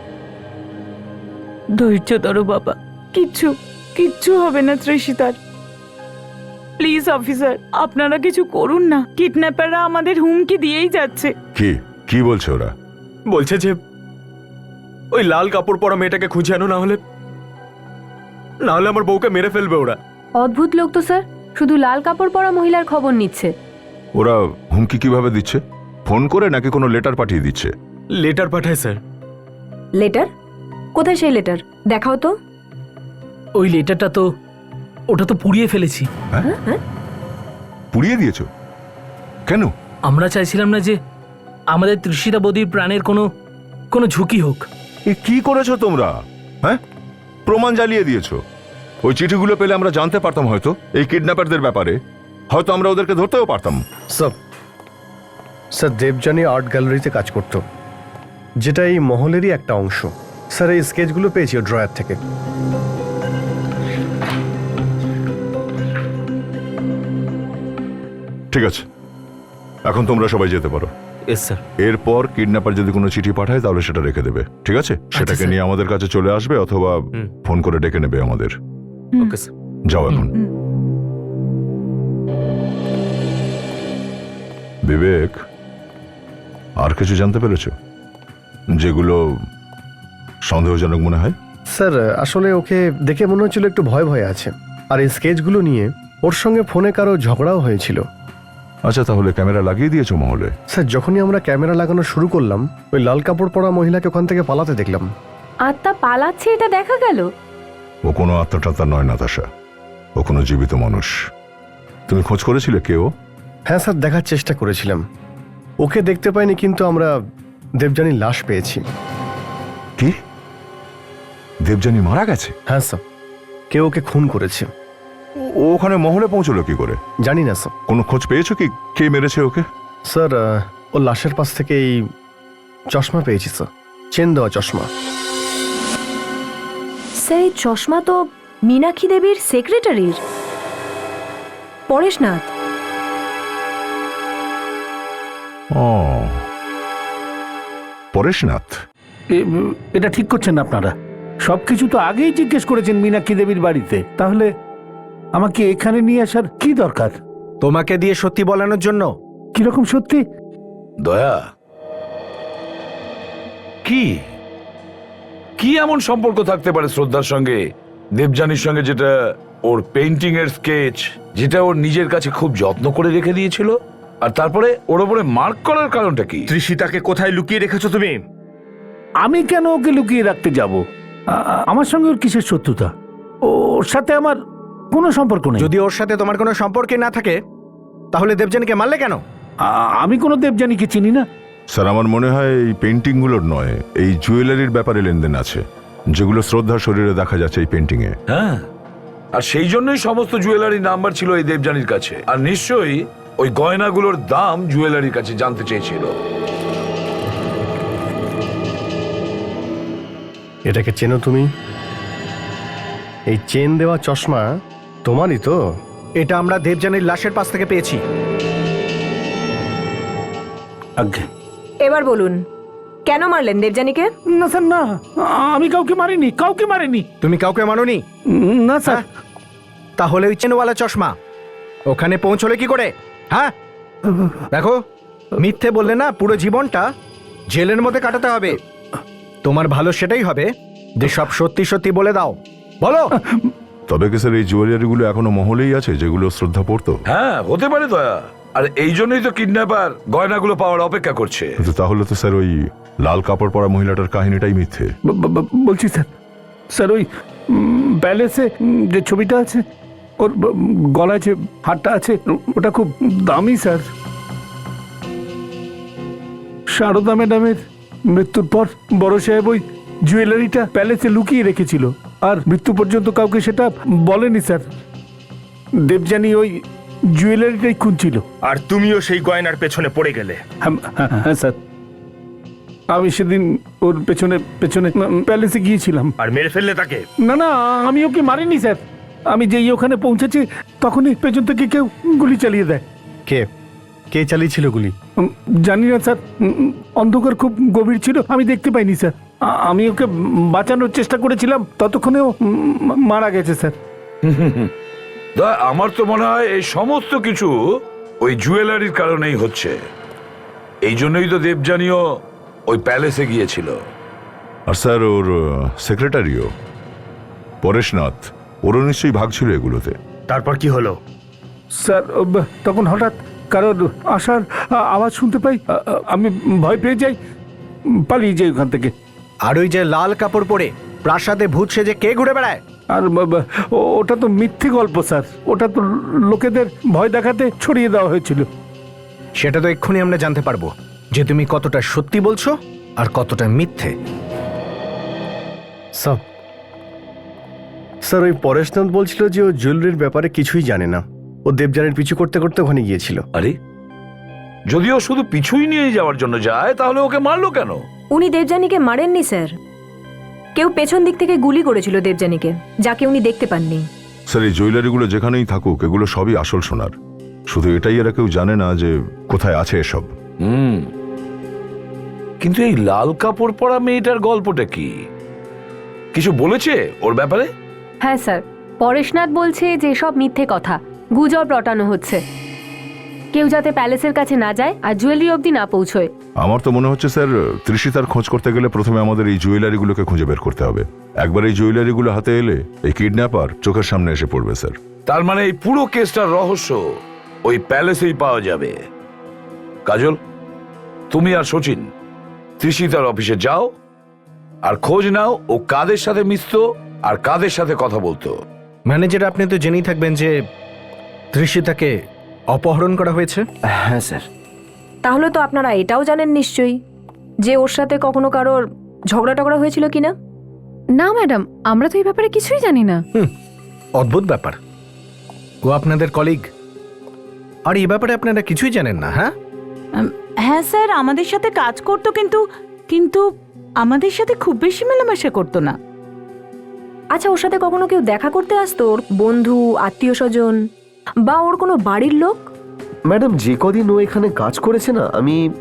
ধৈর্য ধরো বাবা, কিচ্ছু কিচ্ছু হবে না তৃষিতার। প্লিজ অফিসার, আপনারা কিছু করুন না। কিডন্যাপাররা আমাদের হুমকি দিয়েই যাচ্ছে। কি কি বলছে ওরা? বলছে যে ওই লাল কাপড় পরা মেয়েটাকে খুঁজে আনো, না হলে আমার বউকে মেরে ফেলবে ওরা। অদ্ভুত লোক তো স্যার, শুধু লাল কাপড় পরা মহিলার খবর নিচ্ছে। ওরা হুমকি কিভাবে দিচ্ছে? ফোন করে নাকি কোনো লেটার পাঠিয়ে দিচ্ছে? লেটার পাঠায় স্যার। লেটার? কোথায় সেই লেটার? দেখাও তো। ওই লেটারটা তো, ওটা তো পুড়িয়ে ফেলেছি। পুড়িয়ে দিয়েছো কেন? আমরা চাইছিলাম না যে আমাদের তৃষিতা বৌদির প্রাণের কোনো কোনো ঝুঁকি হোক। এ কি করেছো তোমরা? হ্যাঁ, প্রমাণ জ্বালিয়ে দিয়েছো। ওই চিঠিগুলো পেলে আমরা জানতে পারতাম হয়তো এই কিডন্যাপারদের ব্যাপারে, হয়তো আমরা ওদেরকে ধরতেও পারতাম। স্যার দেবযানী আর্ট গ্যালারিতে কাজ করত, যেটা এই মহলেরই একটা অংশ। স্যার এই স্কেচগুলো পেয়েছি ওর ড্রয়ার থেকে। ঠিক আছে, এখন তোমরা সবাই যেতে পারো। S sir. এরপর কিডন্যাপার যদি কোনো চিঠি পাঠায় তাহলে সেটা রেখে দেবে, ঠিক আছে? সেটাকে স্যার। নিয়ে আমাদের কাছে চলে আসবে অথবা ফোন করে ডেকে নেবে আমাদের। Okay sir. যাও এখন। বিবেক, আর কিছু জানতে পেরেছো যেগুলো সন্দেহজনক মনে হয়? স্যার আসলে ওকে দেখে মনে হচ্ছিল একটু ভয় ভয় আছে, আর এই স্কেচগুলো নিয়ে ওর সঙ্গে ফোনে কারো ঝগড়াও হয়েছিল। আচ্ছা, তাহলে ক্যামেরা লাগিয়ে দিয়েছো মহলে? স্যার যখনই আমরা ক্যামেরা লাগানো শুরু করলাম, ওই লাল কাপড় পরা মহিলাকে ওখান থেকে পালাতে দেখলাম। আত্মা পালাচ্ছে এটা দেখা গেল? ও কোনো আত্মটাত্মা নয় নাতাশা, ও কোনো জীবিত মানুষ। তুমি খোঁজ করেছিলে কেউ? হ্যাঁ স্যার, দেখার চেষ্টা করেছিলাম। ওকে দেখতে পাইনি, কিন্তু আমরা দেবযানীর লাশ পেয়েছি। কি? দেবযানী মারা গেছে? হ্যাঁ স্যার, কেউ ওকে খুন করেছে। ও ওখানে মহলে পৌঁছলো কি করে? জানি না স্যার। কোনো খোঁজ পেয়েছো কি কে মেরেছে ওকে? স্যার ও লাশের পাশ থেকে এই চশমা পেয়েছি স্যার, চেন দেওয়া চশমা। স্যার এই চশমা তো মীনাক্ষী দেবীর সেক্রেটারির, পরেশনাথ। ও, পরেশনাথ। এটা ঠিক করছেন না আপনারা? সবকিছু তো আগেই জিজ্ঞেস করেছেন মীনাক্ষী দেবীর বাড়িতে, তাহলে আমাকে এখানে নিয়ে আসার কি দরকার? তোমাকে দিয়ে সত্যি বলানোর জন্য। কিরকম সত্যি? দয়া, কি কি এমন সম্পর্ক থাকতে পারে শ্রদ্ধার সঙ্গে দেবযানীর সঙ্গে, যেটা ওর পেইন্টিং এর স্কেচ, যেটা ওর নিজের কাছে খুব যত্ন করে রেখে দিয়েছিল, আর তারপরে ওর ওপরে মার্ক করার কারণটা কি? তৃষিতাকে কোথায় লুকিয়ে রেখেছো তুমি? আমি কেন ওকে লুকিয়ে রাখতে যাব? আমার সঙ্গে ওর কিসের শত্রুতা? ওর সাথে আমার কোনো সম্পর্ক নেই। যদি ওর সাথে তোমার কোনো সম্পর্কে না থাকে, তাহলে দেবযানীকে মারলে কেন? আমি কোনো দেবযানীকে চিনি না। স্যার, আমার মনে হয় এই পেন্টিংগুলোর নয়, এই জুয়েলারির ব্যাপারে লেনদেন আছে, যেগুলো শ্রদ্ধার শরীরে দেখা যাচ্ছে এই পেন্টিং এ। হ্যাঁ, আর সেই জন্যই সমস্ত জুয়েলারি নাম্বার ছিল এই দেবযানীর কাছে, আর নিশ্চয়ই ওই গয়নাগুলোর দাম জুয়েলারির কাছে জানতে চেয়েছিল। এটাকে চেনো তুমি? এই চেন দেওয়া চশমা তোমারই তো? এটা আমরা দেবযানীর লাশের পাশ থেকে পেয়েছি। আজ্ঞে। এবার বলুন, কেন মারলেন দেবযানীকে? না স্যার, না, আমি কাউকে মারিনি, কাউকে মারিনি। তুমি কাউকে মানোনি? না স্যার। তাহলে ওই চেনওয়ালা চশমা ওখানে পৌঁছলে কি করে? হ্যাঁ দেখো, মিথ্যে বললে না পুরো জীবনটা জেলের মধ্যে কাটাতে হবে। তোমার ভালো সেটাই হবে যে সব সত্যি সত্যি বলে দাও। বলো। তবে কি স্যার এই জুয়েলারিগুলো এখনো মহলেই আছে যেগুলো শ্রদ্ধা পড়তো? হ্যাঁ, হতে পারে দয়া, আর এই জন্যই তো কিডন্যাপার গয়নাগুলো পাওয়ার অপেক্ষা করছে। কিন্তু তাহলে তো স্যার ওই লাল কাপড় পরা মহিলাটার কাহিনীটাই মিথ্যে। বলছি স্যার, স্যার ওই প্যালেসে যে ছবিটা আছে, ওর গলায় যে হারটা আছে, ওটা খুব দামি স্যার। সারদা ম্যাডামের মৃত্যুর পর বড় সাহেব ওই জুয়েলারিটা প্যালেসে লুকিয়ে রেখেছিল, আর মৃত্যু পর্যন্ত কাউকে সেটা বলেনি স্যার। দেবযানী ওই জুয়েলারিটাই খুঁজছিল। আর তুমিও সেই গয়নার পেছনে পড়ে গেলে? হ্যাঁ স্যার, আমি সেদিন ওর পেছনে পেছনে প্যালেসে গিয়েছিলাম। আর মেরে ফেললে তাকে? না না, আমি ওকে মারিনি স্যার। আমি যেই ওখানে পৌঁছেছি তখনই পেছন থেকে কেউ গুলি চালিয়ে দেয়। কে কে চালিয়েছিল গুলি? জানি না স্যার, অন্ধকার খুব গভীর ছিল, আমি দেখতে পাইনি স্যার। আমি ওকে বাঁচানোর চেষ্টা করেছিলাম, ততক্ষণে ও মারা গেছে স্যার। দয়া, আমার তো মনে হয় এই সমস্ত কিছু ওই জুয়েলারির কারণেই হচ্ছে। এই জন্যই তো দেবযানীও ওই প্যালেসে গিয়েছিল। আর স্যার ওর সেক্রেটারিও পরেশনাথ, ওরও নিশ্চয়ই ভাগ ছিল এগুলোতে। তারপর কি হলো? স্যার তখন হঠাৎ কারোর আসার আওয়াজ শুনতে পাই, আমি ভয় পেয়ে যাই, পালিয়ে যাই ওখান থেকে। আর ওই যে লাল কাপড় পরে প্রাসাদে ভূত সেজে কে ঘুরে বেড়ায়? আর ওটা তো মিথ্যে গল্প স্যার, ওটা তো লোকেদের ভয় দেখাতে ছড়িয়ে দেওয়া হয়েছিল। সেটা তো এক্ষুনি আমরা জানতে পারবো যে তুমি কতটা সত্যি বলছো আর কতটা মিথ্যে। স্যার ওই পরেশনাথ বলছিল যে ও জুয়েলারির ব্যাপারে কিছুই জানে না, ও দেবযানীর পিছু করতে করতে ওখানে গিয়েছিল। আরে যদিও শুধু পিছুই নিয়ে যাওয়ার জন্য যায় তাহলে ওকে মারলো কেন? উনি দেবযানীকে মারেননি স্যার, কেউ পেছন দিক থেকে গুলি করেছিল দেবযানীকে, যাকে উনি দেখতে পাননি। স্যার এই জুয়েলারিগুলো যেখানেই থাকুক এগুলো সবই আসল সোনার, শুধু এটাই এরা কেউ জানে না যে কোথায় আছে এসব। কিন্তু এই লাল কাপড় পরা মেয়েটার গল্পটা কি? কিছু বলেছে ওর ব্যাপারে? হ্যাঁ স্যার, পরেশনাথ বলছে যে সব মিথ্যে কথা, গুজব রটানো হচ্ছে, কেউ যাতে প্যালেসের কাছে না যায় আর জুয়েলারি অবধি না পৌঁছয়। আমার তো মনে হচ্ছে স্যার তৃষিতার খোঁজ করতে গেলে প্রথমে আমাদের এই জুয়েলারিগুলোকে খুঁজে বের করতে হবে। একবার এই জুয়েলারিগুলো হাতে এলে এই কিডন্যাপার চোখের সামনে এসে পড়বে স্যার। তার মানে এই পুরো কেসটার রহস্য ওই প্যালেসেই পাওয়া যাবে। কাজল, তুমি আর সচিন তৃষিতার অফিসে যাও আর খোঁজ নাও ও কাদের সাথে মিশতো আর কাদের সাথে কথা বলতো। ম্যানেজার, আপনি তো জেনেই থাকবেন যে তৃষিতাকে অপহরণ করা হয়েছে। হ্যাঁ স্যার। তাহলে তো আপনারা এটাও জানেন নিশ্চয়ই যে ওর সাথে কখনো কারোর ঝগড়া টগড়া হয়েছিল কিনা? না ম্যাডাম, আমরা তো এই ব্যাপারে কিছুই জানি না। অদ্ভুত ব্যাপার, ও আপনাদের কলিগ আর এই ব্যাপারে আপনারা কিছুই জানেন না? হ্যাঁ হ্যাঁ স্যার, আমাদের সাথে কাজ করতো, কিন্তু কিন্তু আমাদের সাথে খুব বেশি মেলামেশা করতো না। আচ্ছা, ওর সাথে কখনো কেউ দেখা করতে আসতো? ওর বন্ধু, আত্মীয় স্বজন বা ওর কোনো বাড়ির লোক? ম্যাডাম, যে কদিন ও এখানে কাজ করেছে না,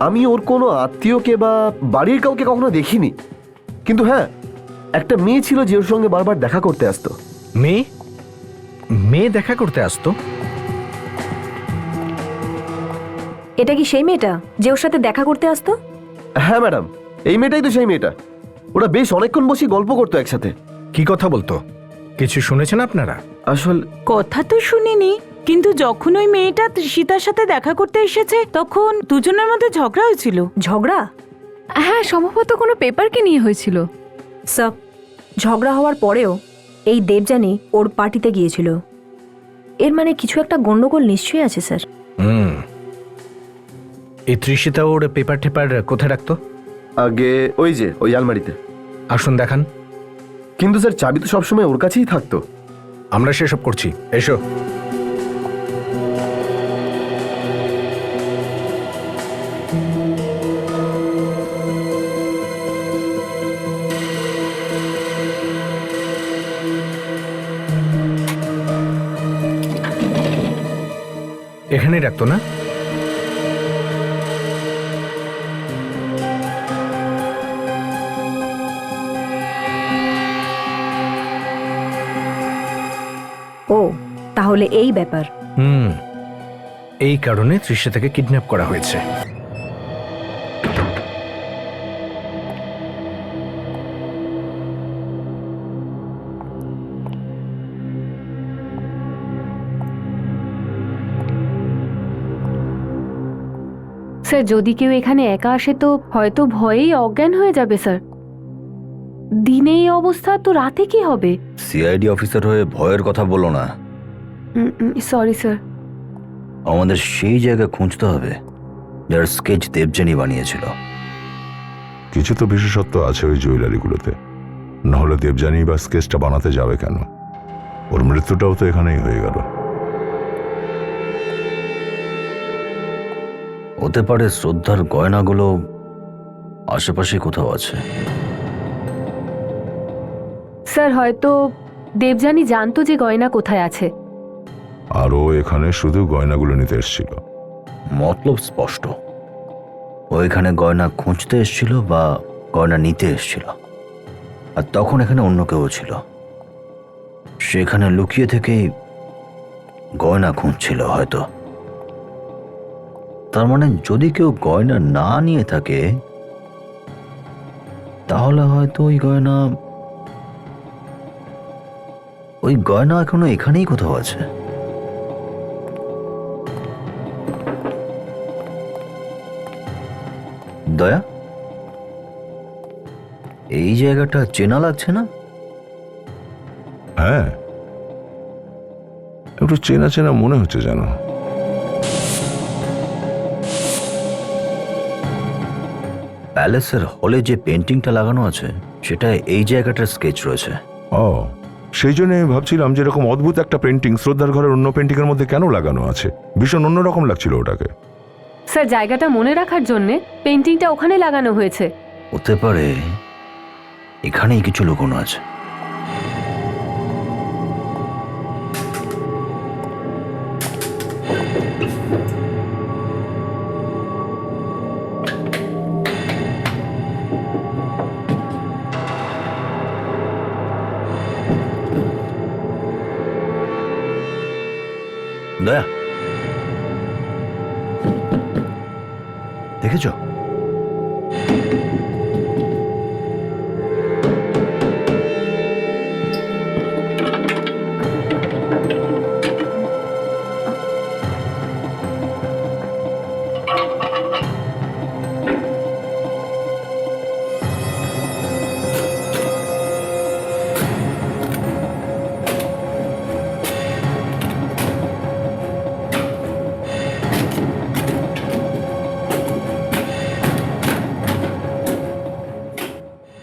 আমি ওর কোনো আত্মীয়কে বা বাড়ির কাউকে কখনো দেখিনি। কিন্তু হ্যাঁ, একটা মেয়ে ছিল যে ওর সঙ্গে বারবার দেখা করতে আসতো। মেয়ে দেখা করতে আসতো? এটা কি সেই মেয়েটা যে ওর সাথে দেখা করতে আসতো? হ্যাঁ ম্যাডাম, এই মেয়েটাই তো সেই মেয়েটা। ওরা বেশ অনেকক্ষণ বসে গল্প করতো একসাথে। কি কথা বলতো? কিছু শুনেছেন আপনারা? আসল কথা তো শুনিনি, কিন্তু যখন ওই মেয়েটা তৃষিতার সাথে দেখা করতে এসেছে তখন দুজনের মধ্যে ঝগড়া হয়েছিল। ঝগড়া? হ্যাঁ, সম্ভবত কোনো পেপারকে নিয়ে হয়েছিল। সব ঝগড়া হওয়ার পরেও এই দেবযানী ওর পার্টিতে গিয়েছিল, এর মানে কিছু একটা গন্ডগোল নিশ্চয়ই আছে স্যার। এই তৃষিতা ওর পেপার টেপার কোথায় রাখতো? আগে ওই আলমারিতে। আসুন দেখান। কিন্তু স্যার চাবি তো সবসময় ওর কাছেই থাকতো। আমরা সেসব করছি, এসো। এখানেই রাখতো না? ও, তাহলে এই ব্যাপার। এই কারণে তৃষিতাকে কিডন্যাপ করা হয়েছে। স্যার, যদি কেউ এখানে একা আসে তো হয়তো ভয়েই অজ্ঞান হয়ে যাবে স্যার। দিনে এই অবস্থা, তো রাতে কি হবে? সিআইডি অফিসার হয়ে ভয়ের কথা বলো না। Sorry sir. আমাদের সেই জায়গা খুঁজতে হবে যার স্কেচ দেবযানী বানিয়েছিল। কিছু তো বিশেষত্ব আছে ওই জুয়েলারিগুলোতে, নাহলে দেবযানী বা স্কেচটা বানাতে যাবে কেন? ওর মৃত্যুটাও তো এখানেই হয়ে গেল। হতে পারে শ্রদ্ধার গয়নাগুলো আশেপাশে কোথাও আছে। স্যার, হয়তো দেবযানী জানতো যে গয়না কোথায় আছে। আর ও এখানে শুধু গয়নাগুলো নিতে এসেছিল। মতলব স্পষ্ট, ও এখানে গয়না খুঁজতে এসেছিল বা গয়না নিতে এসেছিল, আর তখন এখানে অন্য কেউ ছিল, সেখানে লুকিয়ে থেকেই গয়না খুঁজছিল হয়তো। তার মানে যদি কেউ গয়না না নিয়ে থাকে তাহলে হয়তো ওই গয়না এখনো এখানেই কোথাও আছে। দয়া, এই জায়গাটা চেনা লাগছে না? হ্যাঁ, একটু চেনা চেনা মনে হচ্ছে যেন। প্যালেসের হলে যে পেন্টিংটা লাগানো আছে সেটা এই জায়গাটার স্কেচ রয়েছে। ও, সেই জন্য আমি ভাবছিলাম যে এরকম অদ্ভুত একটা পেন্টিং শ্রদ্ধার ঘরের অন্য পেন্টিং এর মধ্যে কেন লাগানো আছে। ভীষণ অন্যরকম লাগছিল ওটাকে। স্যার, জায়গাটা মনে রাখার জন্য পেন্টিংটা ওখানে লাগানো হয়েছে। হতে পারে এখানেই কিছু লুকোনো আছে। দয়া, দেখেছো?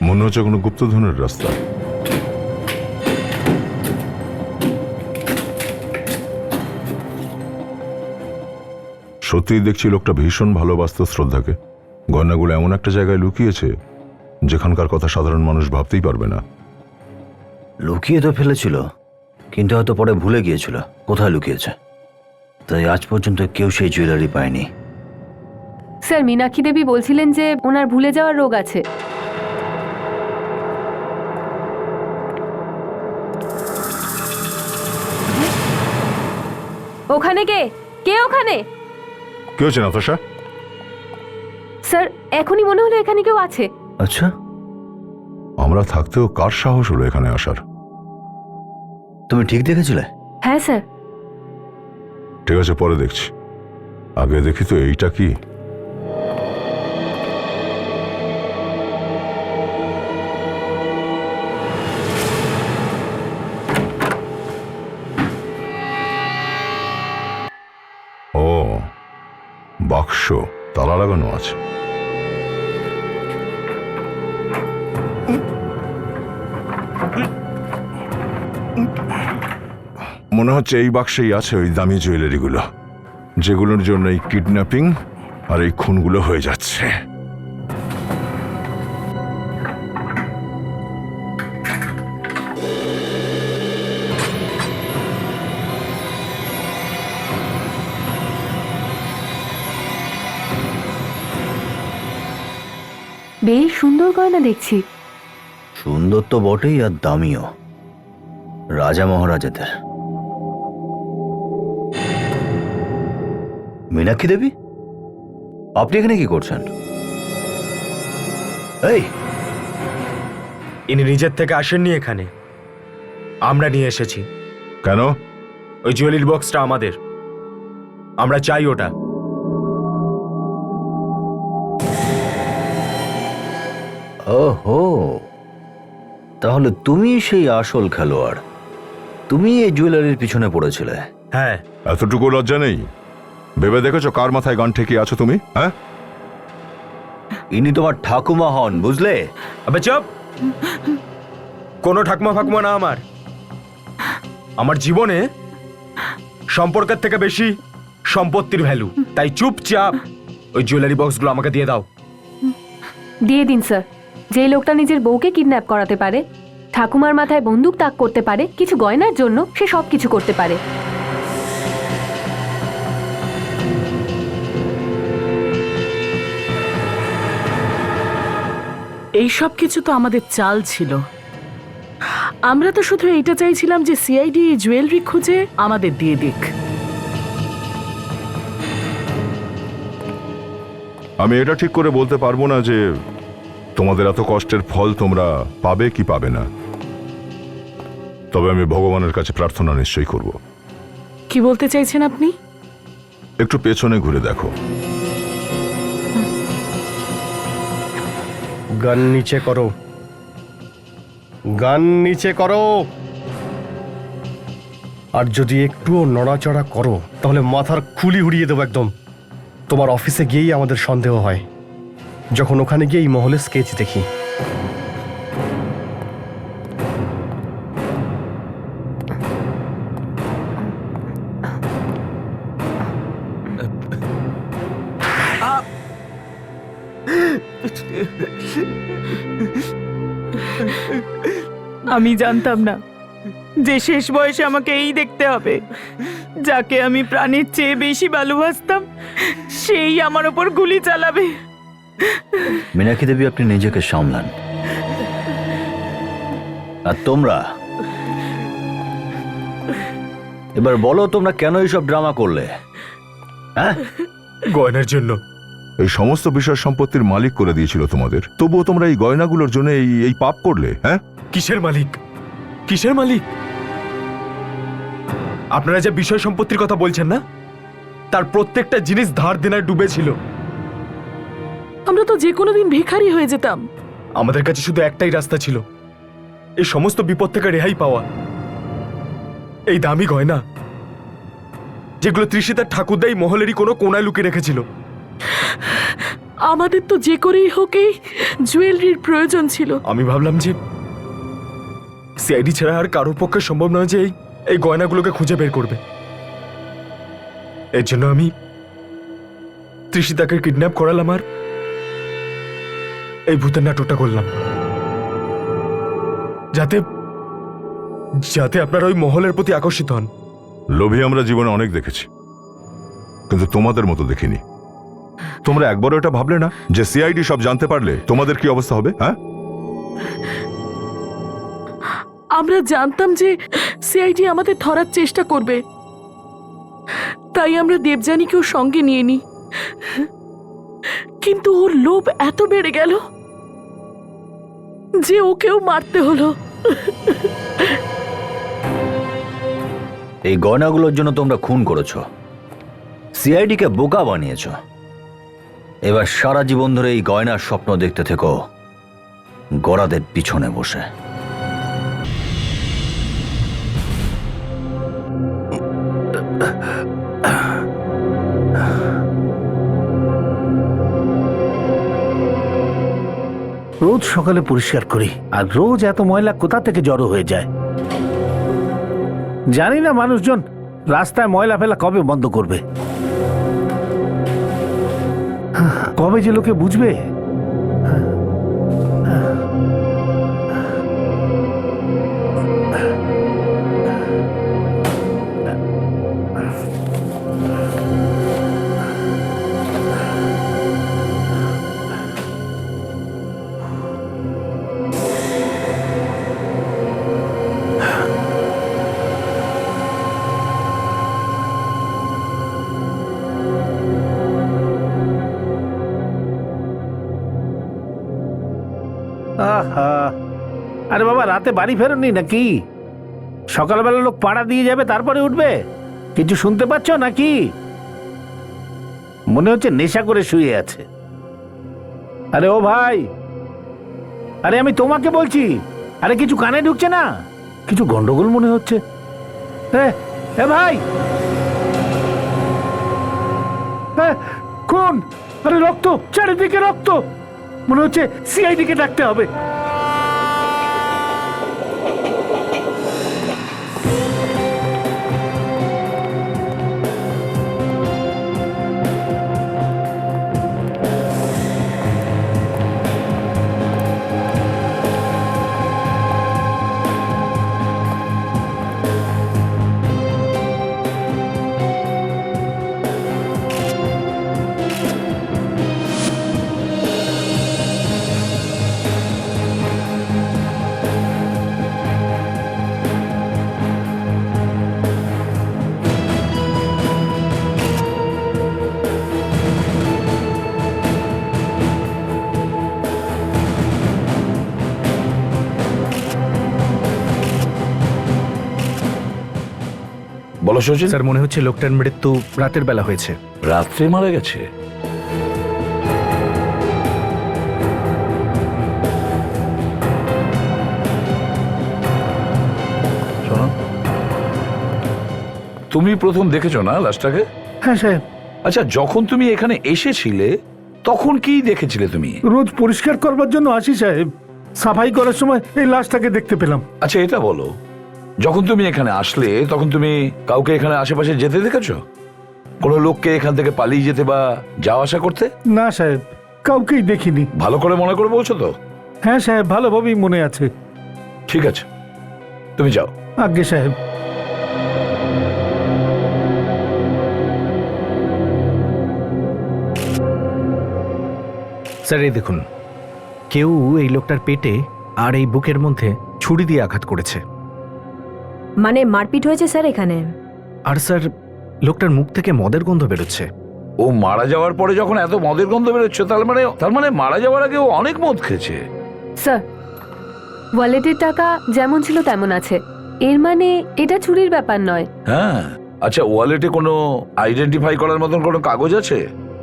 মনে হচ্ছে কোনো গুপ্তধনের রাস্তা। সত্যিই দেখছি লোকটা ভীষণ ভালোবাসত শ্রদ্ধাকে। গয়নাগুলো এমন একটা জায়গায় লুকিয়েছে যেখানকার কথা সাধারণ মানুষ ভাবতেই পারবে না। লুকিয়ে তো ফেলেছিল, কিন্তু হয়তো পরে ভুলে গিয়েছিল কোথায় লুকিয়েছে। তাই আজ পর্যন্ত কেউ সেই জুয়েলারি পায়নি। স্যার, মীনাক্ষী দেবী বলছিলেন যে ওনার ভুলে যাওয়ার রোগ আছে। ওখানে কে কে ওখানে? কি হচ্ছে নাতাশা? স্যার, এখনই মনে হলো এখানে কেউ আছে। আচ্ছা, আমরা থাকতেও কার সাহস হলো এখানে আসার? তুমি ঠিক দেখেছিলে? হ্যাঁ স্যার। ঠিক আছে, পরে দেখছি। আগে দেখি তো এইটা কি। ও, বাক্স, তালা লাগানো আছে। মনে হচ্ছে এই বাক্সেই আছে ওই দামি জুয়েলারিগুলো, যেগুলোর জন্য এই কিডন্যাপিং আর এই খুনগুলো হয়ে যাচ্ছে। বেশ সুন্দর গয়না দেখছি। সুন্দর তো বটেই, আর দামিও। রাজা মহারাজাদের। মীনাক্ষী দেবী, আপনি এখানে কি করছেন? এই, ইনি নিজের থেকে আসেননি এখানে, আমরা নিয়ে এসেছি। কেন? ওই জুয়েলারি বক্সটা আমাদের, আমরা চাই ওটা। ওহো, তাহলে তুমি সেই আসল খেলোয়াড়। তুমি এই জুয়েলারির পিছনে পড়েছিলে? হ্যাঁ। এতটুকু লজ্জা নেই? ভেবে দেখেছো কার মাথায় গান ঠেকিয়ে আছো তুমি? হ্যাঁ, ইনি তোমার ঠাকুমা হন, বুঝলে? আবে চুপ! কোনো ঠাকুমা ফাকুমা না আমার। আমার জীবনে সম্পর্কের থেকে বেশি সম্পত্তির ভ্যালু। তাই চুপচাপ ওই জুয়েলারি বক্সগুলো আমাকে দিয়ে দাও। দিয়ে দিন স্যার। যে লোকটা নিজের বউকে কিডন্যাপ করাতে পারে, ঠাকুমার মাথায় বন্দুক তাক করতে পারে, কিছু গয়নার জন্য সে সব কিছু করতে পারে। এই সব কিছু তো আমাদের চাল ছিল। আমরা তো শুধু এইটা চাইছিলাম যে সিআইডি জুয়েলারি খুঁজে আমাদের দিয়ে দিক। আমি এটা ঠিক করে বলতে পারবো না যে তোমাদের এত কষ্টের ফল তোমরা পাবে কি পাবে না, তবে আমি ভগবানের কাছে প্রার্থনা নিশ্চয়ই করব। কি বলতে চাইছেন আপনি? একটু পেছনে ঘুরে দেখো। গান নিচে করো, গান নিচে করো। আর যদি একটুও নড়াচড়া করো তাহলে মাথার খুলি উড়িয়ে দেবো একদম। তোমার অফিসে গিয়েই আমাদের সন্দেহ হয়, যখন ওখানে গিয়ে এই মহলের স্কেচ দেখি। আমি জানতাম না যে শেষ বয়সে আমাকে এই দেখতে হবে। যাকে আমি প্রাণের চেয়ে বেশি ভালোবাসতাম সেই আমার ওপর গুলি চালাবে। মীনাক্ষী দেবী, আপনি নিজেকে সামলান। আর তোমরা এবার বলো, তোমরা কেন এইসব ড্রামা করলে? হ্যাঁ, গয়নার জন্য। এই সমস্ত বিষয় সম্পত্তির মালিক করে দিয়েছিল তোমাদের, তবুও তোমরা এই গয়নাগুলোর জন্য এই পাপ করলে? হ্যাঁ, কিসের মালিক? কিসের মালিক? আপনারা যে বিষয় সম্পত্তির কথা বলছেন না, তার প্রত্যেকটা জিনিস ধার দেনায় ডুবেছিল। আমরা তো যে কোনো দিন ভিখারি হয়ে যেতাম। আমাদের কাছে শুধু একটাই রাস্তা ছিল, এই সমস্ত বিপদ থেকে রেহাই পাওয়া। এই দামি গয়না যেগুলো তৃষিতার ঠাকুরদাই মহলেরই কোনো কোনায় লুকিয়ে রেখেছিল। আমাদের তো যে করেই হোক এই জুয়েলারির প্রয়োজন ছিল। আমি ভাবলাম যে সিআইডি ছাড়া আর কারোর পক্ষে সম্ভব নয় যে এই গয়নাগুলোকে খুঁজে বের করবে। এর জন্য আমি তৃষিতাকে কিডন্যাপ করালাম আর এই ভূতের নাটকটা করলাম, যাতে যাতে আপনারা ওই মহলের প্রতি আকর্ষিত হন। লোভী আমরা জীবনে অনেক দেখেছি, কিন্তু তোমাদের মতো দেখিনি। তোমরা একবারও এটা ভাবলে না যে সিআইডি সব জানতে পারলে তোমাদের কি অবস্থা হবে? হ্যাঁ, আমরা জানতাম যে সিআইডি আমাদের ধরার চেষ্টা করবে, তাই আমরা দেবযানীকেও সঙ্গে নিয়ে নিই। কিন্তু ওর লোভ এত বেড়ে গেল যে ওকেও মারতে হলো। এই গয়নাগুলোর জন্য তোমরা খুন করেছো, সিআইডি কে বোকা বানিয়েছো। এবার সারা জীবন ধরে এই গয়নার স্বপ্ন দেখতে থেকো গরাদের পিছনে বসে। রোজ সকালে পরিষ্কার করি, আর রোজ এত ময়লা কোথা থেকে জড়ো হয়ে যায়। জানি না মানুষজন রাস্তায় ময়লা ফেলা কবে বন্ধ করবে, কবে যে লোকে বুঝবে। আহা, আরে বাবা, রাতে বাড়ি ফেরোনি নাকি? সকালবেলা লোক পাড়া দিয়ে যাবে, তারপরে উঠবে। কিছু শুনতে পাচ্ছ নাকি? মনে হচ্ছে নেশা করে শুয়ে আছে। আরে ও ভাই, আরে আমি তোমাকে বলছি। আরে কিছু কানে ঢুকছে না? কিছু গন্ডগোল মনে হচ্ছে। এ ভাই, কোন? আরে রক্ত, চারিদিকে রক্ত। মনে হচ্ছে সিআইডি কে ডাকতে হবে। বলো সচিন। স্যার, মনে হচ্ছে লোকটার মৃত্যু রাতের বেলা হয়েছে। রাত্রে মারা গেছে? শোনো, তুমি প্রথম দেখেছো না লাশটাকে? হ্যাঁ সাহেব, আচ্ছা, যখন তুমি এখানে এসেছিলে তখন কি দেখেছিলে তুমি? রোজ পরিষ্কার করবার জন্য আসি সাহেব, সাফাই করার সময় এই লাশটাকে দেখতে পেলাম। আচ্ছা, এটা বলো, যখন তুমি এখানে আসলে তখন তুমি কাউকে এখানে আশেপাশে যেতে দেখেছো? কোনো লোককে এখান থেকে পালিয়ে যেতে বা যাওয়া আসা করতে? না সাহেব, কাউকেই দেখিনি। ভালো করে মনে করে বলছো তো? হ্যাঁ সাহেব, ভালোভাবেই মনে আছে। ঠিক আছে, তুমি যাও। আজ্ঞে সাহেব। স্যার এই দেখুন, কেউ এই লোকটার পেটে আর এই বুকের মধ্যে ছুরি দিয়ে আঘাত করেছে। মানে মারপিট হয়েছে স্যার এখানে? আর স্যার, লোকটার মুখ থেকে মদের গন্ধ বেরোচ্ছে। ও মারা যাওয়ার পরে যখন এত মদের গন্ধ বেরোচ্ছে, তার মানে মারা যাওয়ার আগে ও অনেক মদ খেয়েছে। স্যার, ওয়ালেটের টাকা যেমন ছিল তেমন আছে, এর মানে এটা চুরির ব্যাপার নয়। হ্যাঁ, আচ্ছা, ওয়ালেটে কোনো আইডেন্টিফাই করার মতন কোনো কাগজ আছে?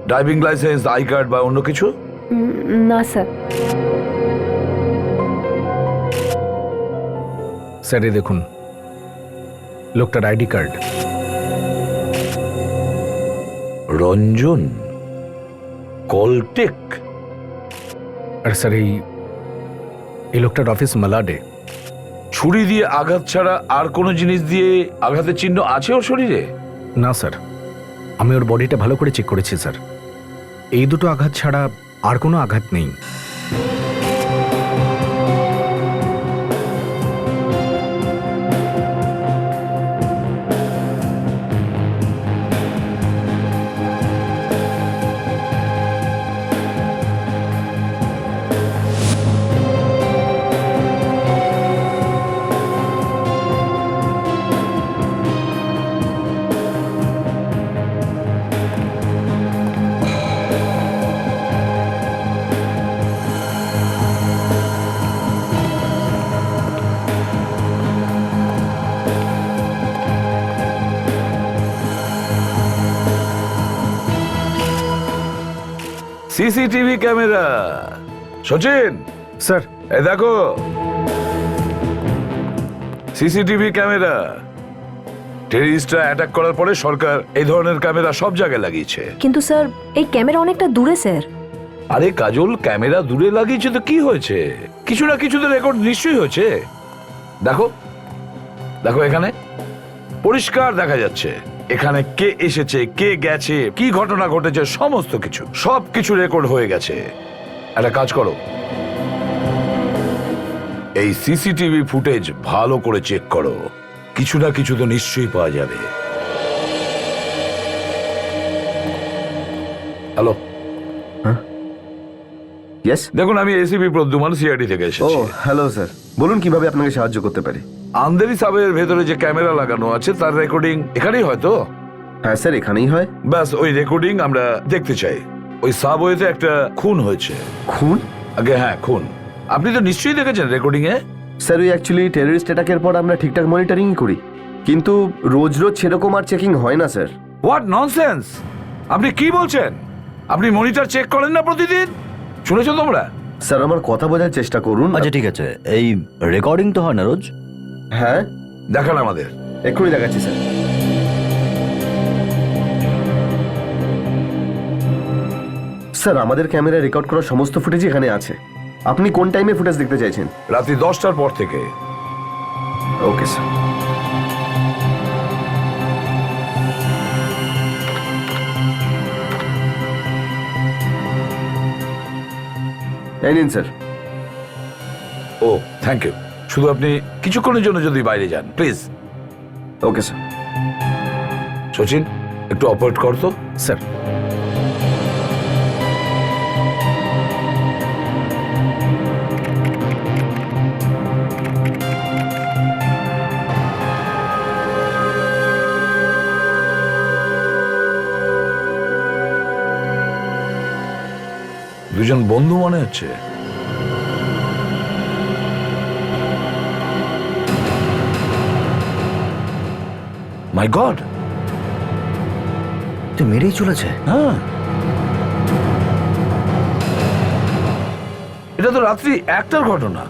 ড্রাইভিং লাইসেন্স, আই কার্ড বা অন্য কিছু? না স্যার। স্যার এই দেখুন, লোকটার আইডি কার্ড। রঞ্জন কলটেক। আর স্যার এই লোকটার অফিস মালাডে। ছুরি দিয়ে আঘাত ছাড়া আর কোনো জিনিস দিয়ে আঘাতের চিহ্ন আছে ওর শরীরে? না স্যার, আমি ওর বডিটা ভালো করে চেক করেছি স্যার, এই দুটো আঘাত ছাড়া আর কোনো আঘাত নেই। CCTV camera. সচিন স্যার, এই দেখো, সিসিটিভি ক্যামেরা। টেররিস্টরা অ্যাটাক করার পরে সরকার এই ধরনের ক্যামেরা সব জায়গায় লাগিয়েছে। কিন্তু স্যার, এই ক্যামেরা অনেকটা দূরে স্যার। আরে কাজল, ক্যামেরা দূরে লাগিয়েছে তো কি হয়েছে? কিছু না কিছু তো রেকর্ড নিশ্চয়ই হয়েছে। দেখো দেখো, এখানে পরিষ্কার দেখা যাচ্ছে এখানে কে এসেছে, কে গেছে, কি ঘটনা ঘটেছে, সমস্ত কিছু, সব কিছু রেকর্ড হয়ে গেছে। একটা কাজ করো, এই সিসিটিভি ফুটেজ ভালো করে চেক করো, কিছু না কিছু তো নিশ্চয়ই পাওয়া যাবে। হ্যালো, ইয়েস, দেখুন, আমি এসিপি প্রদ্যুমান, সিআইডি থেকে এসেছি। হ্যালো স্যার, বলুন কিভাবে আপনাকে সাহায্য করতে পারি। আন্দেরি সাবের ভেতরে যে ক্যামেরা লাগানো আছে তার রেকর্ডিং এখানেই হয়তো? হ্যাঁ স্যার, এখানেই হয়। ব্যাস, ওই রেকর্ডিং আমরা দেখতে চাই। ওই সাবওয়েতে একটা খুন হয়েছে। খুন? আগে হ্যাঁ, খুন। আপনি তো নিশ্চয়ই দেখেছেন রেকর্ডিং এ। স্যার, ওই অ্যাকচুয়ালি টেররিস্ট অ্যাটাকের পর আমরা ঠিকঠাক মনিটরিং করি, কিন্তু রোজ রোজ সেরকম আর চেকিং হয় না স্যার। What nonsense! আপনি কি বলছেন? আপনি মনিটর চেক করেন না প্রতিদিন? শুনেছো তোমরা? স্যার, আমার কথা বোঝার চেষ্টা করুন। আচ্ছা ঠিক আছে, এই রেকর্ডিং তো হয় না রোজ? হ্যাঁ, দেখান আমাদের। এক্ষুনি দেখাচ্ছি স্যার। স্যার, আমাদের ক্যামেরায় রেকর্ড করা সমস্ত ফুটেজ এখানে আছে। আপনি কোন টাইমে ফুটেজ দেখতে চাইছেন? রাত্রি 10টার পর থেকে। Okay sir. এই নিন স্যার। O, thank you. শুধু আপনি কিছুক্ষণের জন্য যদি বাইরে যান প্লিজ। Okay sir. সচিন, একটু অপারেট কর তো। স্যার, দুজন বন্ধু মনে হচ্ছে। মাই গড, তো মেরেই চলেছে। হ্যাঁ, এটা তো রাত্রি 1টার ঘটনা।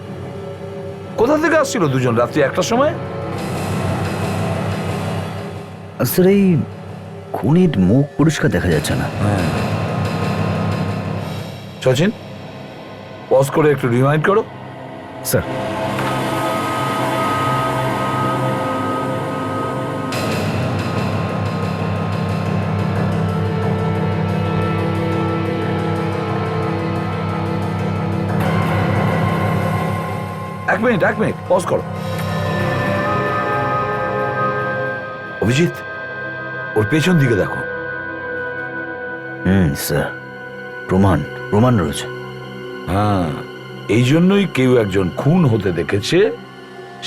কোথা থেকে আসছিল দুজন রাত্রি 1টার সময়? স্যার এই খুনির মুখ পরিষ্কার দেখা যাচ্ছে না। সচিন, পজ করে একটু রিমাইন্ড করো। স্যার এক মিনিট পজ করো। অভিজিৎ, ওর পেছন দিকে দেখো। স্যার, প্রমাণ রয়েছে। হ্যাঁ, এই জন্যই কেউ একজন খুন হতে দেখেছে,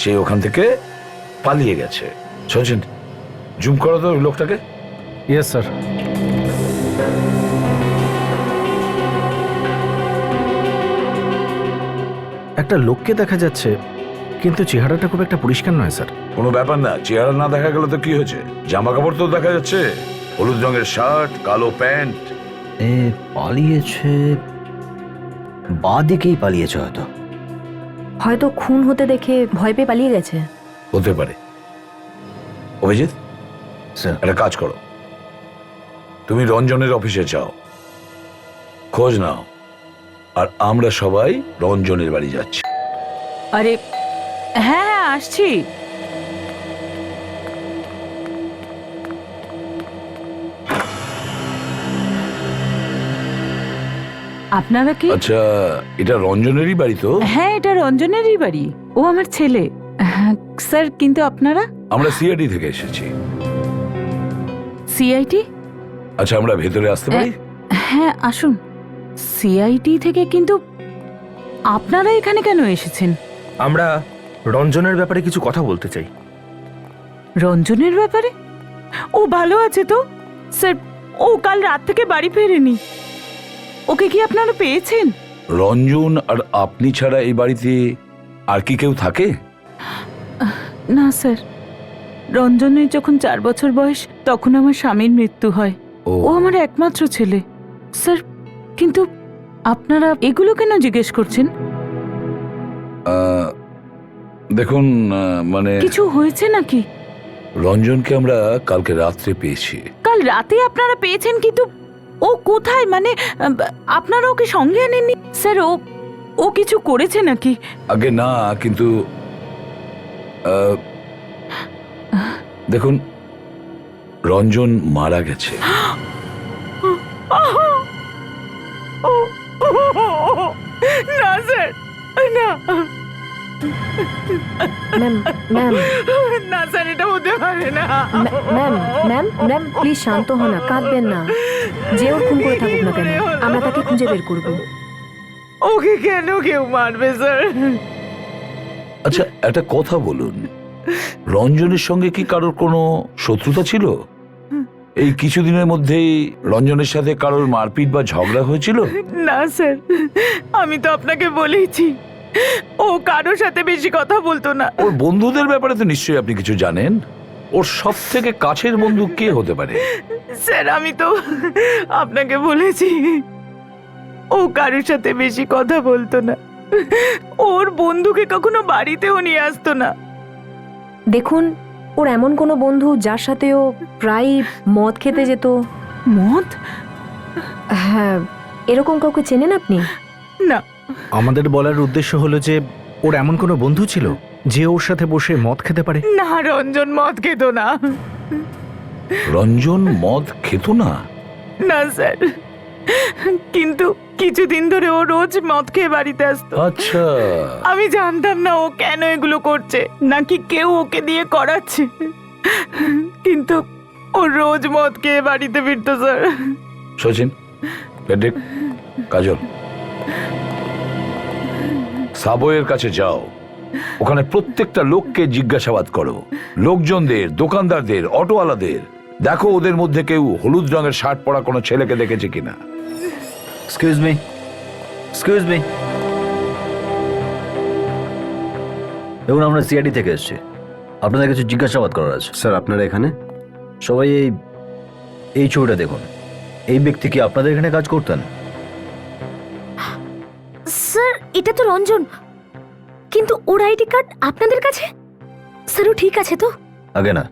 সে ওখান থেকে পালিয়ে গেছে। সচিন, জুম করো তো ওই লোকটাকে। Yes sir. একটা লোককে দেখা যাচ্ছে, কিন্তু চেহারাটা খুব একটা পরিষ্কার নয় স্যার। কোনো ব্যাপার না, চেহারা না দেখা গেল তো কি হয়েছে, জামা কাপড় তো দেখা যাচ্ছে, হলুদ রঙের শার্ট, কালো প্যান্ট। পালিয়েছে, বাদিকেই পালিয়েছে হয়তো। হয়তো খুন হতে দেখে ভয় পেয়ে পালিয়ে গেছে। হতে পারে। অভিজিৎ, স্যার, একটা কাজ করো, তুমি রঞ্জনের অফিসে যাও, খোঁজ নাও, আর আমরা সবাই রঞ্জনের বাড়ি যাচ্ছি। আরে হ্যাঁ আসছি। আপনারা কি? আচ্ছা, এটা রঞ্জনেরই বাড়ি তো? হ্যাঁ, এটা রঞ্জনেরই বাড়ি, ও আমার ছেলে। হ্যাঁ, স্যার, কিন্তু আপনারা? আমরা সিআইডি থেকে এসেছি। সিআইটি? আচ্ছা, আমরা ভেতরে আসতে পারি? হ্যাঁ আসুন। সিআইটি থেকে? কিন্তু আপনারা এখানে কেন এসেছেন? আমরা রঞ্জনের ব্যাপারে কিছু কথা বলতে চাই। রঞ্জনের ব্যাপারে? ও ভালো আছে তো স্যার? ও কাল রাত থেকে বাড়ি ফেরেনি। ওকে কি আপনারা পেয়েছেন? রঞ্জন আর আপনি ছাড়া এই বাড়িতে আর কি কেউ থাকে? না স্যার, রঞ্জনের যখন 4 বছর বয়স তখন আমার স্বামীর মৃত্যু হয়। ও আমার একমাত্র ছেলে স্যার। কিন্তু আপনারা এগুলো কেন জিজ্ঞেস করছেন? দেখুন, মানে কিছু হয়েছে নাকি? রঞ্জনকে আমরা কালকে রাত্রে পেয়েছি। কাল রাতে আপনারা পেয়েছেন, কিন্তু ও কোথায়? মানে আপনারা ওকে সঙ্গে আনেননি? স্যার, ও কিছু করেছে নাকি? আগে না, কিন্তু দেখুন, রঞ্জন মারা গেছে। না স্যার, না ম্যাম, না স্যার, এটা হতে পারে না। ম্যাম প্লিজ শান্ত হন না, কাঁদবেন না। যে ওর খুন করে থাকুক না কেন, আমরা তাকে খুঁজে বের করব। ওকে কেন কেউ মারবে স্যার? আচ্ছা, একটা কথা বলুন, রঞ্জনের সঙ্গে কি কারোর কোনো শত্রুতা ছিল? এই কিছুদিনের মধ্যেই রঞ্জনের সাথে কারোর মারপিট বা ঝগড়া হয়েছিল? না স্যার, আমি তো আপনাকে বলেইছি ও কারোর সাথে বেশি কথা বলতো না। ওর বন্ধুদের ব্যাপারে তো নিশ্চয়ই আপনি কিছু জানেন। ওর সব থেকে কাছের বন্ধু কে হতে পারে? স্যার, আমি তো আপনাকে বলেছি ও কারোর সাথে বেশি কথা বলতো না। ওর বন্ধুকে কখনো বাড়িতেও নিয়ে আসতো না। দেখুন, ওর এমন কোনো বন্ধু যার সাথে ও প্রায় মদ খেতে যেত? মদ? হ্যাঁ, এরকম কাউকে চেনেন আপনি? না। আমাদের বলার উদ্দেশ্য হলো যে ওর এমন কোনো বন্ধু ছিল যে ওর সাথে বসে মদ খেতে পারে? না, রঞ্জন মদ খেত না। রঞ্জন মদ খেত না? না স্যার, কিন্তু কিছুদিন ধরে ও রোজ মদ খেয়ে বাড়িতে আসতো। আচ্ছা, আমি জানতাম না ও কেন এগুলো করছে, নাকি কেউ ওকে দিয়ে করাচ্ছে, কিন্তু ও রোজ মদ খেয়ে বাড়িতে ফিরতো স্যার। সচিন, পেডিক, কাজল, সাবওয়ের কাছে যাও, ওখানে প্রত্যেকটা লোককে জিজ্ঞাসাবাদ করো, লোকজনদের, দোকানদারদের, অটোওয়ালাদের। দেখো ওদের মধ্যে কেউ হলুদ রঙের শার্ট পরা কোনো ছেলেকে দেখেছে কিনা। Excuse me. দেখুন, আমরা সিআইডি থেকে এসেছি, আপনাদের কিছু জিজ্ঞাসাবাদ করার আছে। স্যার, আপনারা এখানে? সবাই এই ছবিটা দেখুন। এই ব্যক্তি কি আপনাদের এখানে কাজ করতেন? স্যার, এটা তো রঞ্জন, কিন্তু ওর আইডি কার্ড আপনাদের কাছে? স্যার, ও ঠিক আছে তো? আগে না,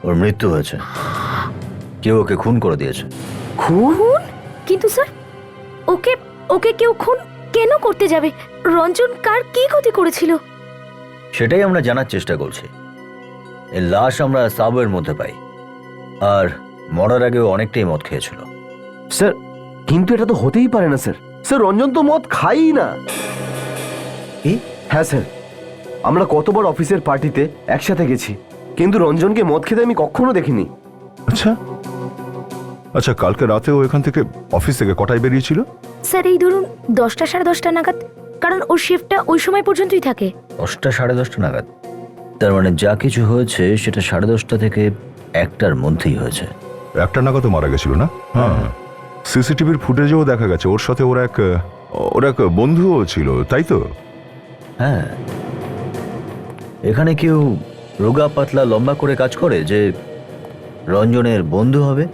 ওর মৃত্যু হয়েছে। কেউ ওকে খুন করে দিয়েছে। খুন? কিন্তু স্যার, ওকে ওকে কেউ খুন কেন করতে যাবে? রঞ্জন কার কি ক্ষতি করেছিল? সেটাই আমরা জানার চেষ্টা করছি। এই লাশ আমরা সাবওয়ের মধ্যে পাই, আর মরার আগেও অনেকটাই মদ খেয়েছিল। স্যার কিন্তু এটা তো হতেই পারে না স্যার। স্যার রঞ্জন তো মদ খাই না। হ্যাঁ স্যার, আমরা কতবার অফিসের পার্টিতে একসাথে গেছি, কিন্তু রঞ্জনকে মদ খেতে আমি কখনো দেখিনি। আচ্ছা আচ্ছা, কালকে রাতে ও এখান থেকে অফিস থেকে কটায় বেরিয়েছিল? স্যার এই ধরুন 10টা 10:30 নাগাদ, কারণ ওর শিফটটা ওই সময় পর্যন্তই থাকে। 10টা 10:30 নাগাদ? তার মানে যা কিছু হয়েছে সেটা 10:30 থেকে 1টার মধ্যেই হয়েছে। 1টা নাগাদও মারা গেছিল না? হ্যাঁ, সিসিটিভির ফুটেজেও দেখা গেছে ওর সাথে ওর এক বন্ধুও ছিল, তাই তো? হ্যাঁ, এখানে কেউ রোগা পাতলা লম্বা করে কাজ করে যে রঞ্জনের বন্ধু হবে?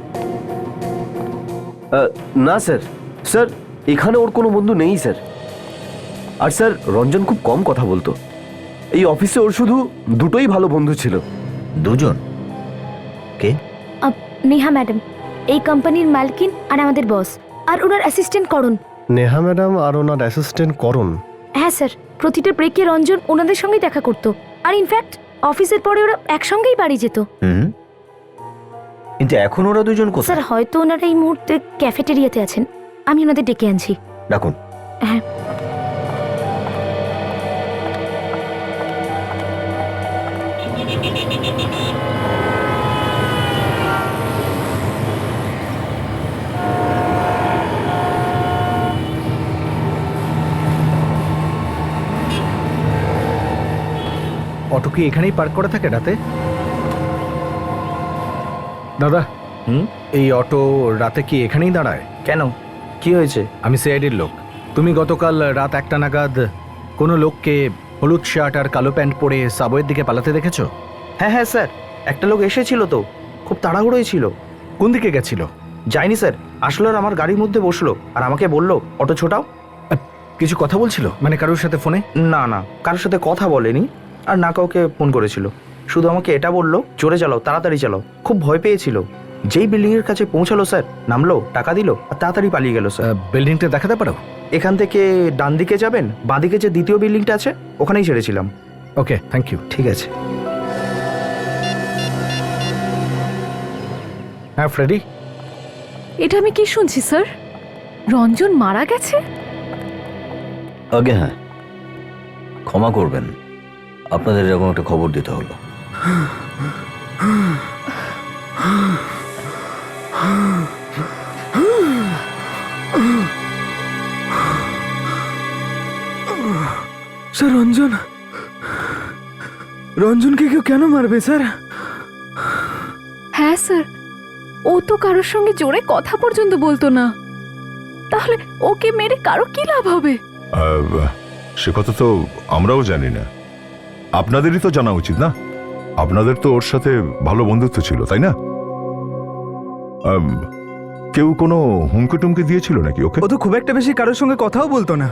না স্যার, স্যার এখানে ওর কোনো বন্ধু নেই স্যার। আর স্যার রঞ্জন খুব কম কথা বলতো। এই অফিসে ওর শুধু দুটোই ভালো বন্ধু ছিল। দুজন? কে? নেহা ম্যাডাম, এই কোম্পানির মালকিন আর আমাদের বস, আর ওনার অ্যাসিস্ট্যান্ট করণ। নেহা ম্যাডাম আর ওনার অ্যাসিস্ট্যান্ট করণ? হ্যাঁ স্যার, প্রতিটা ব্রেকে রঞ্জন ওনাদের সঙ্গেই দেখা করতো, আর ইনফ্যাক্ট অফিসের পরে ওরা একসঙ্গেই বাড়ি যেত। হুম, কিন্তু এখন ওরা দুজন কোথায়? স্যার হয়তো ওনারা এই মুহূর্তে ক্যাফেটেরিয়াতে আছেন, আমি ওনাদের ডেকে আনছি। ডাকুন। হ্যাঁ। অটো কি এখানেই পার্ক করা থাকে রাতে? দাদা, এই অটো রাতে কি এখানেই দাঁড়ায়? কেন, কি হয়েছে? আমি সিআইডির লোক। তুমি গতকাল রাত 1টা নাগাদ কোনো লোককে হলুদ শার্ট আর কালো প্যান্ট পরে সাবওয়ের দিকে পালাতে দেখেছো? হ্যাঁ হ্যাঁ স্যার, একটা লোক এসেছিল তো, খুব তাড়াহুড়োই ছিল। কোন দিকে গেছিল? যাইনি স্যার, আসলে আর আমার গাড়ির মধ্যে বসলো আর আমাকে বললো অটো ছোটাও। কিছু কথা বলছিল মানে কারোর সাথে ফোনে? না না, কারোর সাথে কথা বলেনি, আর না কাউকে ফোন করেছিল। শুধু আমাকে এটা বললো জোরে চালাও, তাড়াতাড়ি চালাও। খুব ভয় পেয়েছিল। যেই বিল্ডিং এর কাছে পৌঁছালো স্যার, নামলো, টাকা দিল আর তাড়াতাড়ি পালিয়ে গেল স্যার। বিল্ডিংটা দেখাতে পারো? এখান থেকে ডান দিকে যাবেন, বাঁ দিকে যে দ্বিতীয় বিল্ডিংটা আছে ওখানেই ছেড়েছিলাম। ওকে, থ্যাংক ইউ। ঠিক আছে। হ্যাঁ ফ্রেডি? এটা আমি কি শুনছি স্যার? রঞ্জন মারা গেছে? আগে হ্যাঁ, ক্ষমা করবেন, আপনাদের এরকম একটা খবর দিতে হলো। স্যার রঞ্জনকে কেউ কেন মারবে স্যার? হ্যাঁ স্যার, ও তো কারোর সঙ্গে জোরে কথা পর্যন্ত বলতো না, তাহলে ওকে মেরে কারো কি লাভ হবে? সে কথা তো আমরাও জানি না, আপনাদেরই তো জানা উচিত না? আপনাদের তো ওর সাথে ভালো বন্ধুত্ব ছিল, তাই না? কেউ কোনো হুমকি টুমকি দিয়েছিল নাকি ওকে? ও তো খুব একটা বেশি কারোর সঙ্গে কথাও বলতো না,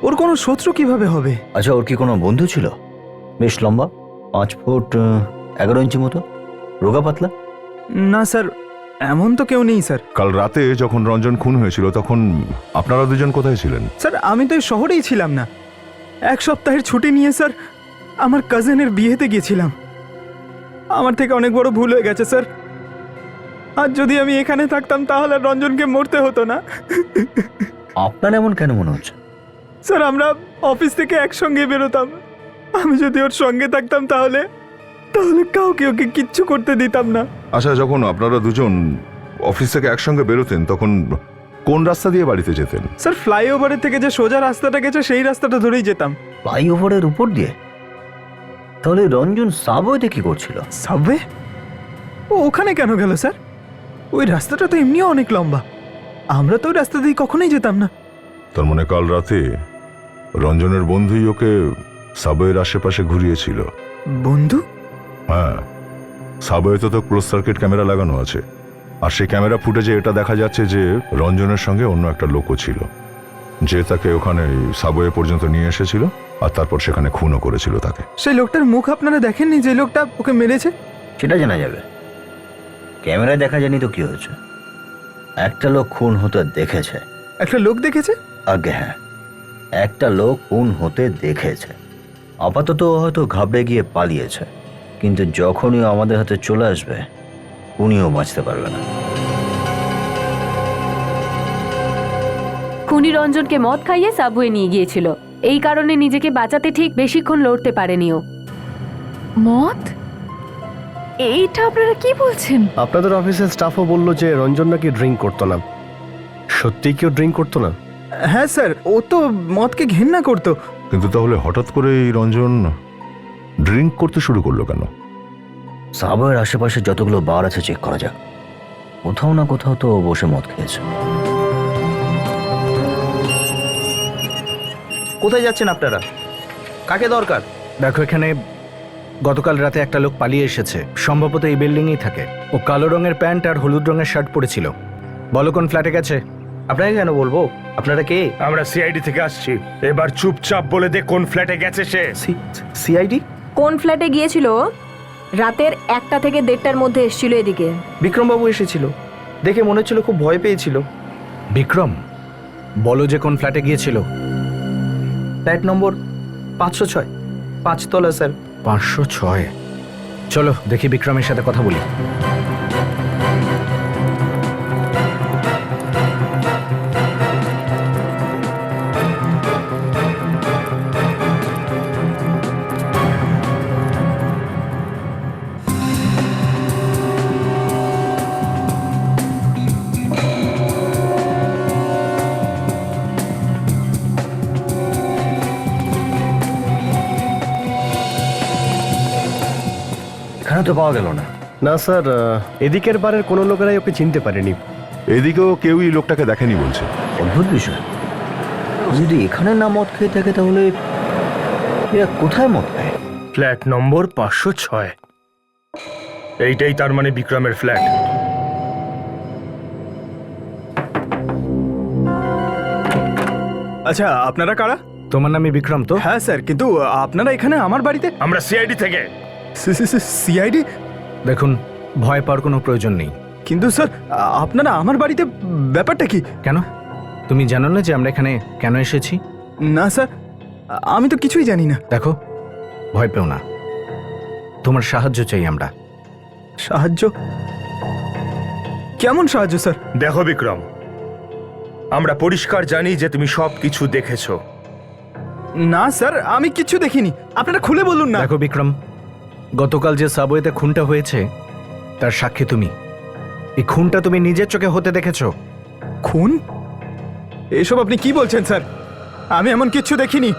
ওর কোনো শত্রু কিভাবে হবে? আচ্ছা, ওর কি কোনো বন্ধু ছিল? বেশ লম্বা, 5 ফুট 11 ইঞ্চি মতো, রোগা পাতলা? না স্যার, এমন তো কেউ নেই স্যার। কাল রাতে যখন রঞ্জন খুন হয়েছিল তখন আপনারা দুজন কোথায় ছিলেন? স্যার আমি তো এই শহরেই ছিলাম না, 1 সপ্তাহের ছুটি নিয়ে স্যার আমার কাজিনের বিয়েতে গিয়েছিলাম। আমার থেকে অনেক বড় ভুল হয়ে গেছে স্যার। আর যদি আমি এখানে থাকতাম তাহলে রঞ্জনকে মরতে হতো না। আপনার এমন কেন মনে হচ্ছে? স্যার আমরা অফিস থেকে একসঙ্গে বেরোতাম, আমি যদি ওর সঙ্গে থাকতাম তাহলে কাউকে ওকে কিচ্ছু করতে দিতাম না। আচ্ছা, যখন আপনারা দুজন অফিস থেকে একসঙ্গে বেরোতেন তখন কোন রাস্তা দিয়ে বাড়িতে যেতেন? স্যার ফ্লাইওভারের থেকে যে সোজা রাস্তাটা গেছে সেই রাস্তাটা ধরেই যেতাম। ফ্লাইওভারের উপর দিয়ে? তাহলে রঞ্জন সাবওয়েতে কি করছিল? সাবওয়ে? ও ওখানে কেন গেল স্যার? ওই রাস্তাটা তো এমনিও অনেক লম্বা, আমরা তো ওই রাস্তা দিয়ে কখনোই যেতাম না। তার মানে কাল রাতে রঞ্জনের বন্ধুই ওকে সাবওয়ের আশেপাশে ঘুরিয়েছিল। বন্ধু? হ্যাঁ, সাবওয়েতে তো ক্লোজ সার্কিট ক্যামেরা লাগানো আছে, আর সেই ক্যামেরা ফুটেজে এটা দেখা যাচ্ছে যে রঞ্জনের সঙ্গে অন্য একটা লোকও ছিল, যে তাকে ওখানে সাবওয়ে পর্যন্ত নিয়ে এসেছিল আর তারপর সেখানে খুনও করেছিল তাকে। সেই লোকটার মুখ আপনারা দেখেননি, যে লোকটা ওকে মেরেছে? সেটা জানা যাবে। ক্যামেরায় দেখা যায়নি তো কি হয়েছে? একটা লোক খুন হতে দেখেছে। একটা লোক দেখেছে? আগে হ্যাঁ, একটা লোক খুন হতে দেখেছে। আপাতত ও হয়তো ঘাবড়ে গিয়ে পালিয়েছে, কিন্তু যখনই ও আমাদের হাতে চলে আসবে উনিও বাঁচতে পারবে না। খুনি রঞ্জনকে মদ খাইয়ে সাবওয়ে নিয়ে গিয়েছিল, এই কারণে নিজেকে বাঁচাতে ঠিক বেশিক্ষণ লড়তে পারেনি ও। মদ? এইটা আপনারা কি বলছেন? আপনাদের অফিসের স্টাফও বললো যে রঞ্জন নাকি ড্রিঙ্ক করতো না। সত্যি কেউ ড্রিঙ্ক করতো না? হ্যাঁ স্যার, ও তো মদকে ঘেন্না করতো। কিন্তু তাহলে হঠাৎ করে এই রঞ্জন ড্রিঙ্ক করতে শুরু করলো কেন? সাবওয়ের আশেপাশে যতগুলো বার আছে চেক করা যাক, কোথাও না কোথাও তো ও বসে মদ খেয়েছে। কোথায় যাচ্ছেন আপনারা? কাকে দরকার? দেখো, এখানে গতকাল রাতে একটা লোক পালিয়ে এসেছে, সম্ভবত এই বিল্ডিংয়েই থাকে। ও কালো রঙের প্যান্ট আর হলুদ রঙের শার্ট পরেছিল। বলো কোন ফ্ল্যাটে গেছে? আপনাকে কেন বলবো? আপনারা কে? আমরা সিআইডি থেকে আসছি। এবার চুপচাপ বলে দে কোন ফ্ল্যাটে গেছে সে। সিআইডি? কোন ফ্ল্যাটে গিয়েছিল? রাতের 1টা থেকে 1:30টার মধ্যে এসেছিল এদিকে। বিক্রমবাবু এসেছিল, দেখে মনে হচ্ছিল খুব ভয় পেয়েছিল। বিক্রম, বলো যে কোন ফ্ল্যাটে গিয়েছিল। ফ্ল্যাট নম্বর 506, 5 তলা স্যার। 506? চলো দেখি বিক্রমের সাথে কথা বলি। এখানে তো পাওয়া গেল না। না স্যার, এদিকের বারের কোনো লোকেরাই ওকে চিনতে পারেনি। এদিকেও কেউই লোকটাকে দেখেনি বলছে। অদ্ভুত বিষয়, ও যদি এখানে না মদ খেয়ে থাকে তাহলে এরা কোথায় মদ খায়? ফ্ল্যাট নম্বর 506। এইটাই তার মানে বিক্রমের ফ্ল্যাট। আচ্ছা, আপনারা কারা? তোমার নামই বিক্রম তো? হ্যাঁ স্যার, কিন্তু আপনারা এখানে আমার বাড়িতে? আমরা সিআইডি থেকে। সিআইডি? দেখুন, ভয় পাওয়ার কোনো প্রয়োজন নেই। কিন্তু স্যার, আপনারা আমার বাড়িতে, ব্যাপারটা কি? কেন, তুমি জানো না যে আমরা এখানে কেন এসেছি? না স্যার, আমি তো কিছুই জানি না। দেখো, ভয় পেও না, তোমার সাহায্য চাই আমরা। সাহায্য? কেমন সাহায্য স্যার? দেখো বিক্রম, আমরা পরিষ্কার জানি যে তুমি সব কিছু দেখেছো। না স্যার, আমি কিছু দেখিনি, আপনারা খুলে বলুন না। দেখো বিক্রম, গতকাল যে সাবওয়েতে খুনটা হয়েছে তার সাক্ষী তুমি। এই খুনটা তুমি নিজের চোখে হতে দেখেছো। খুন? এসব আপনি কি বলছেন স্যার? আমি এমন কিছু দেখিনি,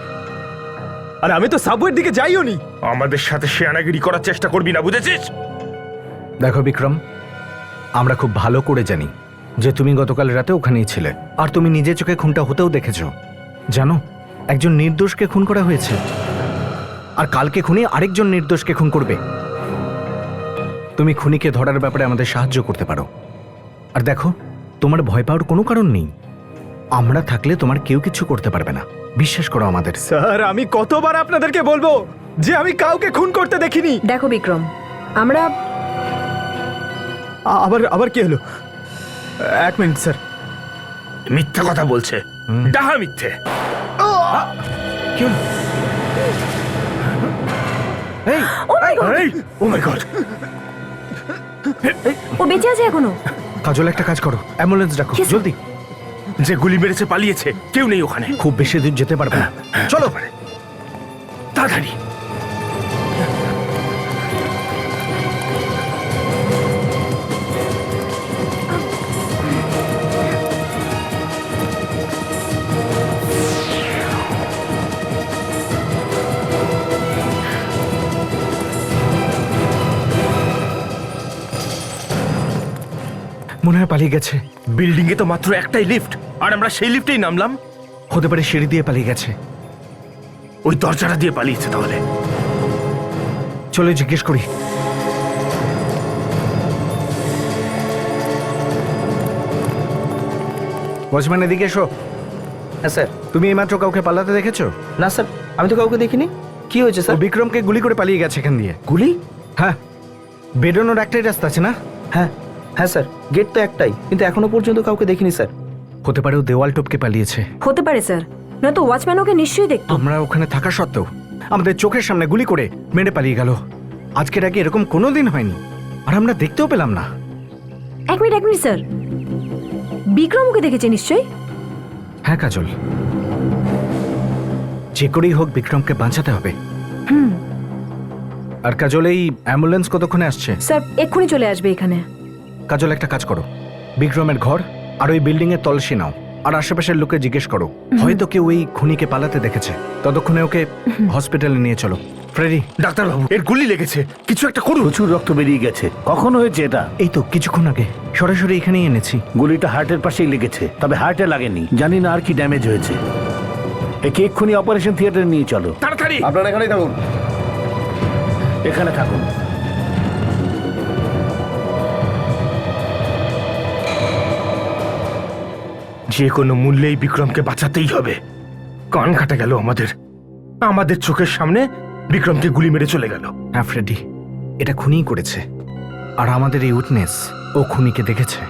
আর আমি তো সাবওয়ের দিকে যাইও নি। আমাদের সাথে শেয়ানাগিরি করার চেষ্টা করবি না, বুঝেছিস? দেখো বিক্রম, আমরা খুব ভালো করে জানি যে তুমি গতকাল রাতে ওখানেই ছিলে, আর তুমি নিজের চোখে খুনটা হতেও দেখেছো। জানো, একজন নির্দোষকে খুন করা হয়েছে, আর কালকে খুনি আরেকজন নির্দোষকে খুন করবে। তুমি খুনিকে ধরার ব্যাপারে আমাদের সাহায্য করতে পারো। আর দেখো, তোমার ভয় পাওয়ার কোনো কারণ নেই। আমরা থাকলে তোমার কেউ কিছু করতে পারবে না, বিশ্বাস করো আমাদের। স্যার, আমি কতবার আপনাদেরকে বলবো যে আমি কাউকে খুন করতে দেখিনি। দেখো বিক্রম, আমরা আবার কি হলো? 1 মিনিট স্যার। মিথ্যা কথা বলছে, ডাহা মিথ্যে। কি হলো? এই, ও মাই গড, ও বেঁচে আছে এখনো? কাজল, একটা কাজ করো, অ্যাম্বুলেন্স ডাকো জলদি। যে গুলি মেরেছে পালিয়েছে, কেউ নেই ওখানে। খুব বেশি দূর যেতে পারবে না, চলো তাড়াতাড়ি। মনে হয় পালিয়ে গেছে। বিল্ডিং এ তো মাত্র একটাই লিফট, আর আমরা সেই লিফটেই নামলাম। হতে পারে সিঁড়ি দিয়ে পালিয়ে গেছে। ওই দরজাটা দিয়ে পালিয়েছে তাহলে। চলে জিজ্ঞেস করি। ওয়াচম্যান, এদিকে এসো। হ্যাঁ স্যার। তুমি এইমাত্র কাউকে পালাতে দেখেছো? না স্যার, আমি তো কাউকে দেখিনি। কি হয়েছে ও স্যার? বিক্রমকে গুলি করে পালিয়ে গেছে এখান দিয়ে। গুলি? হ্যাঁ, বেরোনোর একটাই রাস্তা আছে না? হ্যাঁ। হ্যাঁ স্যার, গেট তো একটাই, কিন্তু এখনো পর্যন্ত কাউকে দেখিনি স্যার। হতে পারে ও দেওয়াল টপকে পালিয়েছে। হতে পারে স্যার, নয়তো ওয়াচম্যান ওকে নিশ্চয়ই দেখতো। আমরা ওখানে থাকা সত্ত্বেও আমাদের চোখের সামনে গুলি করে মেরে পালিয়ে গেল। আজকের আগে এরকম কোনো দিন হয়নি, আর আমরা দেখতেও পেলাম না। এক মিনিট স্যার, বিক্রম ওকে দেখেছে নিশ্চয়ই। হ্যাঁ কাজল, যে করেই হোক বিক্রমকে বাঁচাতে হবে। আর কাজল, এই অ্যাম্বুলেন্স কতক্ষণে আসছে? স্যার এক্ষুনি চলে আসবে এখানে। কাজল, একটা কাজ করো, বিক্রমের ঘর আর ওই বিল্ডিং এর তল্লাশি নাও, আর আশেপাশের লোকে জিজ্ঞেস করো, হয়তো কেউ ওই খুনিকে পালাতে দেখেছে। ততক্ষণে ওকে হসপিটালে নিয়ে চলো। ফ্রেডি, ডাক্তারবাবু, এর গুলি লেগেছে, কিছু একটা করুন। প্রচুর রক্ত বেরিয়ে গেছে। কখন হয়েছে এটা? এই তো কিছুক্ষণ আগে, সরাসরি এখানেই এনেছি। গুলিটা হার্টের পাশেই লেগেছে, তবে হার্টে লাগেনি। জানি না আর কি ড্যামেজ হয়েছে। একে এক্ষুনি অপারেশন থিয়েটারে নিয়ে চলো। তাড়াতাড়ি। আপনারা এখানেই থাকুন। এখানে থাকুন। যে কোনো মূল্যেই বিক্রমকে বাঁচাতেই হবে। কান কাটা গেল আমাদের চোখের সামনে বিক্রমকে গুলি মেরে চলে গেল। হ্যাঁ ফ্রেডি, এটা খুনিই করেছে। আর আমাদের এই উইটনেস, ও খুনিকে দেখেছে।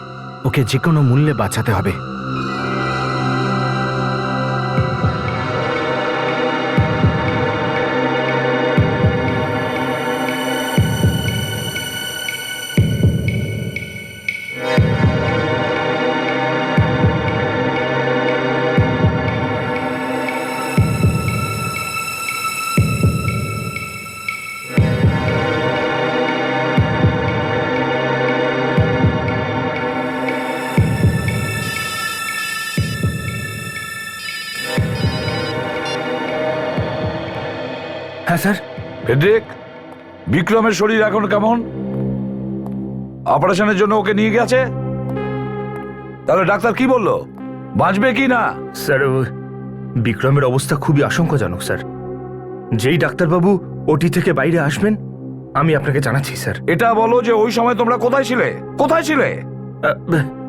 ওকে যে কোনো মূল্যে বাঁচাতে হবে। হ্যাঁ স্যার। ফেডরিক, বিক্রমের শরীর এখন কেমন? অপারেশনের জন্য ওকে নিয়ে গেছে? তাহলে ডাক্তার কি বললো, বাঁচবে কি না? স্যার, বিক্রমের অবস্থা খুবই আশঙ্কাজনক স্যার। যেই ডাক্তারবাবু ওটি থেকে বাইরে আসবেন আমি আপনাকে জানাচ্ছি স্যার। এটা বলো যে ওই সময় তোমরা কোথায় ছিলে? কোথায় ছিলে?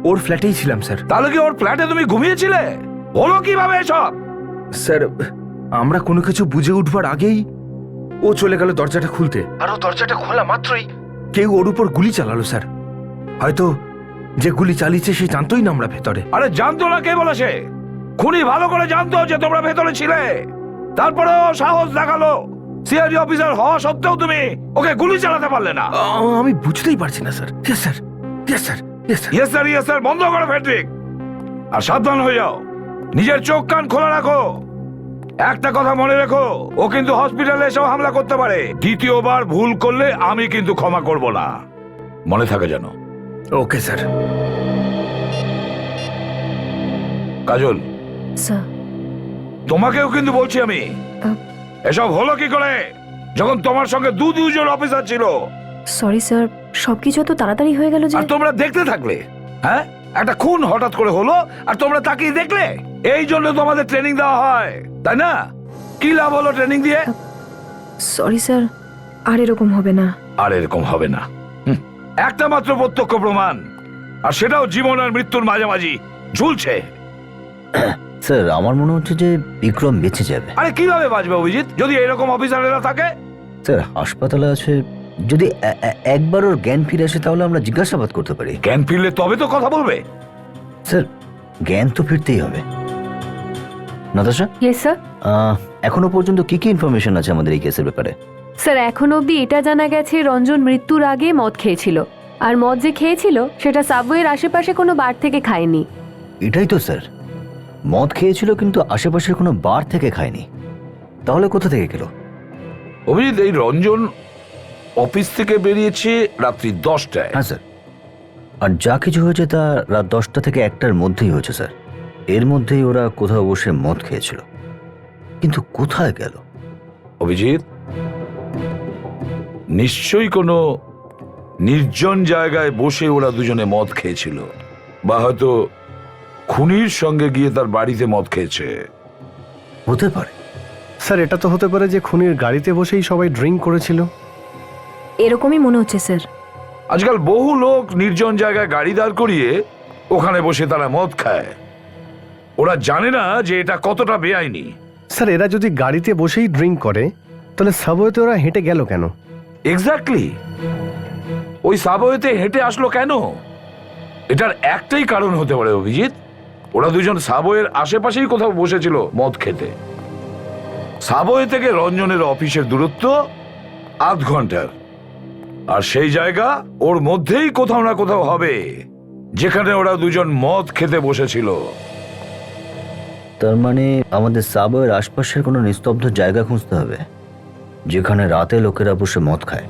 ওর ফ্ল্যাটেই ছিলাম স্যার। তাহলে কি ওর ফ্ল্যাটে তুমি ঘুমিয়েছিলে? বলো কিভাবে এসব? স্যার, আমরা কোনো কিছু বুঝে উঠবার আগেই ও চলে গেল দরজাটা খুলতে, আর ও দরজাটা খোলা মাত্রই কেউ ওর উপর গুলি চালালো স্যার। হয়তো যে গুলি চালিয়েছে সে জানতোই না আমরা ভেতরে। আরে জানতো না কে বলেছে? খুনি ভালো করে জানতো যে তোমরা ভেতরে ছিলে, তারপরেও সাহস দেখালো। সিআইডি অফিসার হওয়া সত্ত্বেও তুমি ওকে গুলি চালাতে পারলে না। আমি বুঝতেই পারছি না sir. Yes sir, yes sir, yes sir, yes sir, yes sir বন্ধ করো ফেডরিক, আর সাবধান হয়ে যাও। নিজের চোখ কান খোলা রাখো। একটা কথা মনে রেখো, ও কিন্তু হসপিটালে এসেও হামলা করতে পারে। দ্বিতীয়বার ভুল করলে আমি কিন্তু ক্ষমা করব না, মনে থাকে যেন। Okay sir. কাজল, স্যার, তোমাকেও কিন্তু বলছি আমি, এসব হলো কি করে যখন তোমার সঙ্গে দুজন অফিসার ছিল? সরি স্যার, সবকিছু তো তাড়াতাড়ি হয়ে গেল যে। আর তোমরা দেখতে থাকলে। হ্যাঁ, একটা খুন হঠাৎ করে হলো আর তোমরা তাকিয়ে দেখলে। এই জন্য তোমাদের ট্রেনিং দেওয়া হয়, তাই না? কি লাভ হলো ট্রেনিং দিয়ে? সরি স্যার, আর এরকম হবে না। আর এরকম হবে না। একটা মাত্র প্রত্যক্ষ প্রমাণ, আর সেটাও জীবন আর মৃত্যুর মাঝামাঝি ঝুলছে। স্যার, আমার মনে হচ্ছে যে বিক্রম বেঁচে যাবে। আরে কিভাবে বাঁচবে অভিজিৎ যদি এরকম অফিসারেরা থাকে? স্যার, হাসপাতালে আছে, যদি একবার ওর জ্ঞান ফিরে আসে তাহলে আমরা জিজ্ঞাসাবাদ করতে পারি। জ্ঞান ফিরলে তবে তো কথা বলবে। স্যার, জ্ঞান তো ফিরতেই হবে। Natasha, yes sir. এখনো পর্যন্ত কি কি ইনফরমেশন আছে আমাদের এই কেসের ব্যাপারে? স্যার, এখন অবধি এটা জানা গেছে রঞ্জন মৃত্যুর আগে মদ খেয়েছিল, আর মদ যে খেয়েছিল সেটা সাবওয়ের আশেপাশে কোনো বার থেকে খায়নি। এটাই তো স্যার, মদ খেয়েছিল কিন্তু আশেপাশের কোনো বার থেকে খায়নি। তাহলে কোথা থেকে গেল? অভিজিৎ, এই রঞ্জন অফিস থেকে বেরিয়েছে রাত্রি 10টায়। হ্যাঁ স্যার, আর যা কিছু হয়েছে তা রাত 10টা থেকে 1টার মধ্যেই হয়েছে স্যার। এর মধ্যেই ওরা কোথাও বসে মদ খেয়েছিল, কিন্তু কোথায় গেল? অভিজিৎ, নিশ্চয়ই কোনো নির্জন জায়গায় বসে ওরা দুজনে মদ খেয়েছিল, বা হয়তো খুনির সঙ্গে গিয়ে তার বাড়িতে মদ খেয়েছে। হতে পারে স্যার, এটা তো হতে পারে যে খুনির গাড়িতে বসেই সবাই ড্রিঙ্ক করেছিল। এরকমই মনে হচ্ছে স্যার। আজকাল বহু লোক নির্জন জায়গায় গাড়ি দাঁড় করিয়ে ওখানে বসে তারা মদ খায়। ওরা জানে না যে এটা কতটা বেআইনি। স্যার, এরা যদি গাড়িতে বসেই ড্রিঙ্ক করে তাহলে সাবওয়েতে ওরা হেঁটে গেল কেন? এক্স্যাক্টলি, ওই সাবওয়েতে হেঁটে আসলো কেন? এটার একটাই কারণ হতে পারে অভিজিৎ, ওরা দুজন সাবওয়ের আশেপাশেই কোথাও বসেছিল মদ খেতে। সাবওয়ে থেকে রঞ্জনের অফিসের দূরত্ব 8 ঘন্টার, আর সেই জায়গা ওর মধ্যেই কোথাও না কোথাও হবে যেখানে ওরা দুজন মদ খেতে বসেছিল। তার মানে আমাদের সাবওয়ের আশপাশের কোনো নিস্তব্ধ জায়গা খুঁজতে হবে যেখানে রাতে লোকেরা বসে মদ খায়।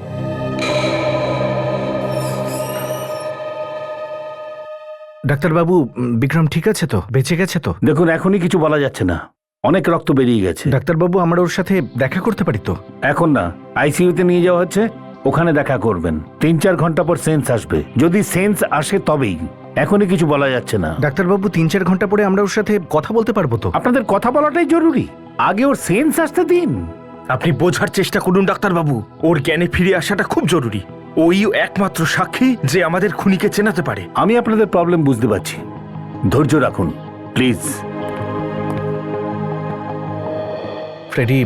ডাক্তারবাবু, বিক্রম ঠিক আছে তো? বেঁচে গেছে তো? দেখুন, এখনই কিছু বলা যাচ্ছে না, অনেক রক্ত বেরিয়ে গেছে। ডাক্তারবাবু, আমরা ওর সাথে দেখা করতে পারি তো? এখন না, আইসিইউতে নিয়ে যাওয়া হচ্ছে, ওখানে দেখা করবেন। 3-4 ঘন্টা পর সেন্স আসবে, যদি সেন্স আসে তবেই। এখনই কিছু বলা যাচ্ছে না। ডাক্তারবাবু, 3-4 ঘন্টা পরে আমরা ওর সাথে কথা বলতে পারবো তো? আপনাদের কথা বলাটাই জরুরি, আগে ওর সেন্স আসতে দিন। আপনি বোঝার চেষ্টা করুন ডাক্তারবাবু, ওর জ্ঞানে ফিরে আসাটা খুব জরুরি। ওই একমাত্র সাক্ষী যে আমাদের খুনিকে চেনাতে পারে। আমি আপনাদের প্রবলেম বুঝতে পারছি, ধৈর্য রাখুন প্লিজ। ফ্রেডি,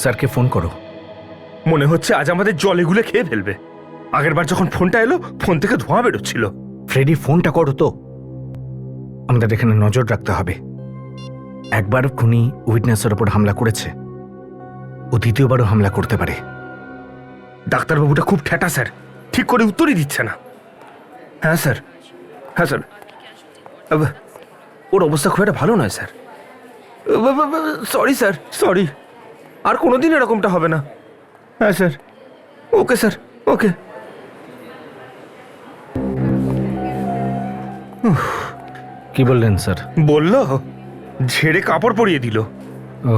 স্যারকে ফোন করো। মনে হচ্ছে আজ আমাদের জলে গুলে খেয়ে ফেলবে। আগেরবার যখন ফোনটা এলো, ফোন থেকে ধোঁয়া বেরোচ্ছিল। ফ্রেডি, ফোনটা করো তো। আমাদের এখানে নজর রাখতে হবে। একবার খুনি উইটনেসের ওপর হামলা করেছে, ও দ্বিতীয়বারও হামলা করতে পারে। ডাক্তারবাবুটা খুব ঠেটা স্যার, ঠিক করে উত্তরই দিচ্ছে না। হ্যাঁ স্যার, হ্যাঁ স্যার, ওর অবস্থা খুব একটা ভালো নয় স্যার। সরি স্যার, সরি, আর কোনোদিন এরকমটা হবে না। হ্যাঁ স্যার, ওকে স্যার, ওকে। কি বললেন স্যার? বললো, ঝেড়ে কাপড় পরিয়ে দিল। ও,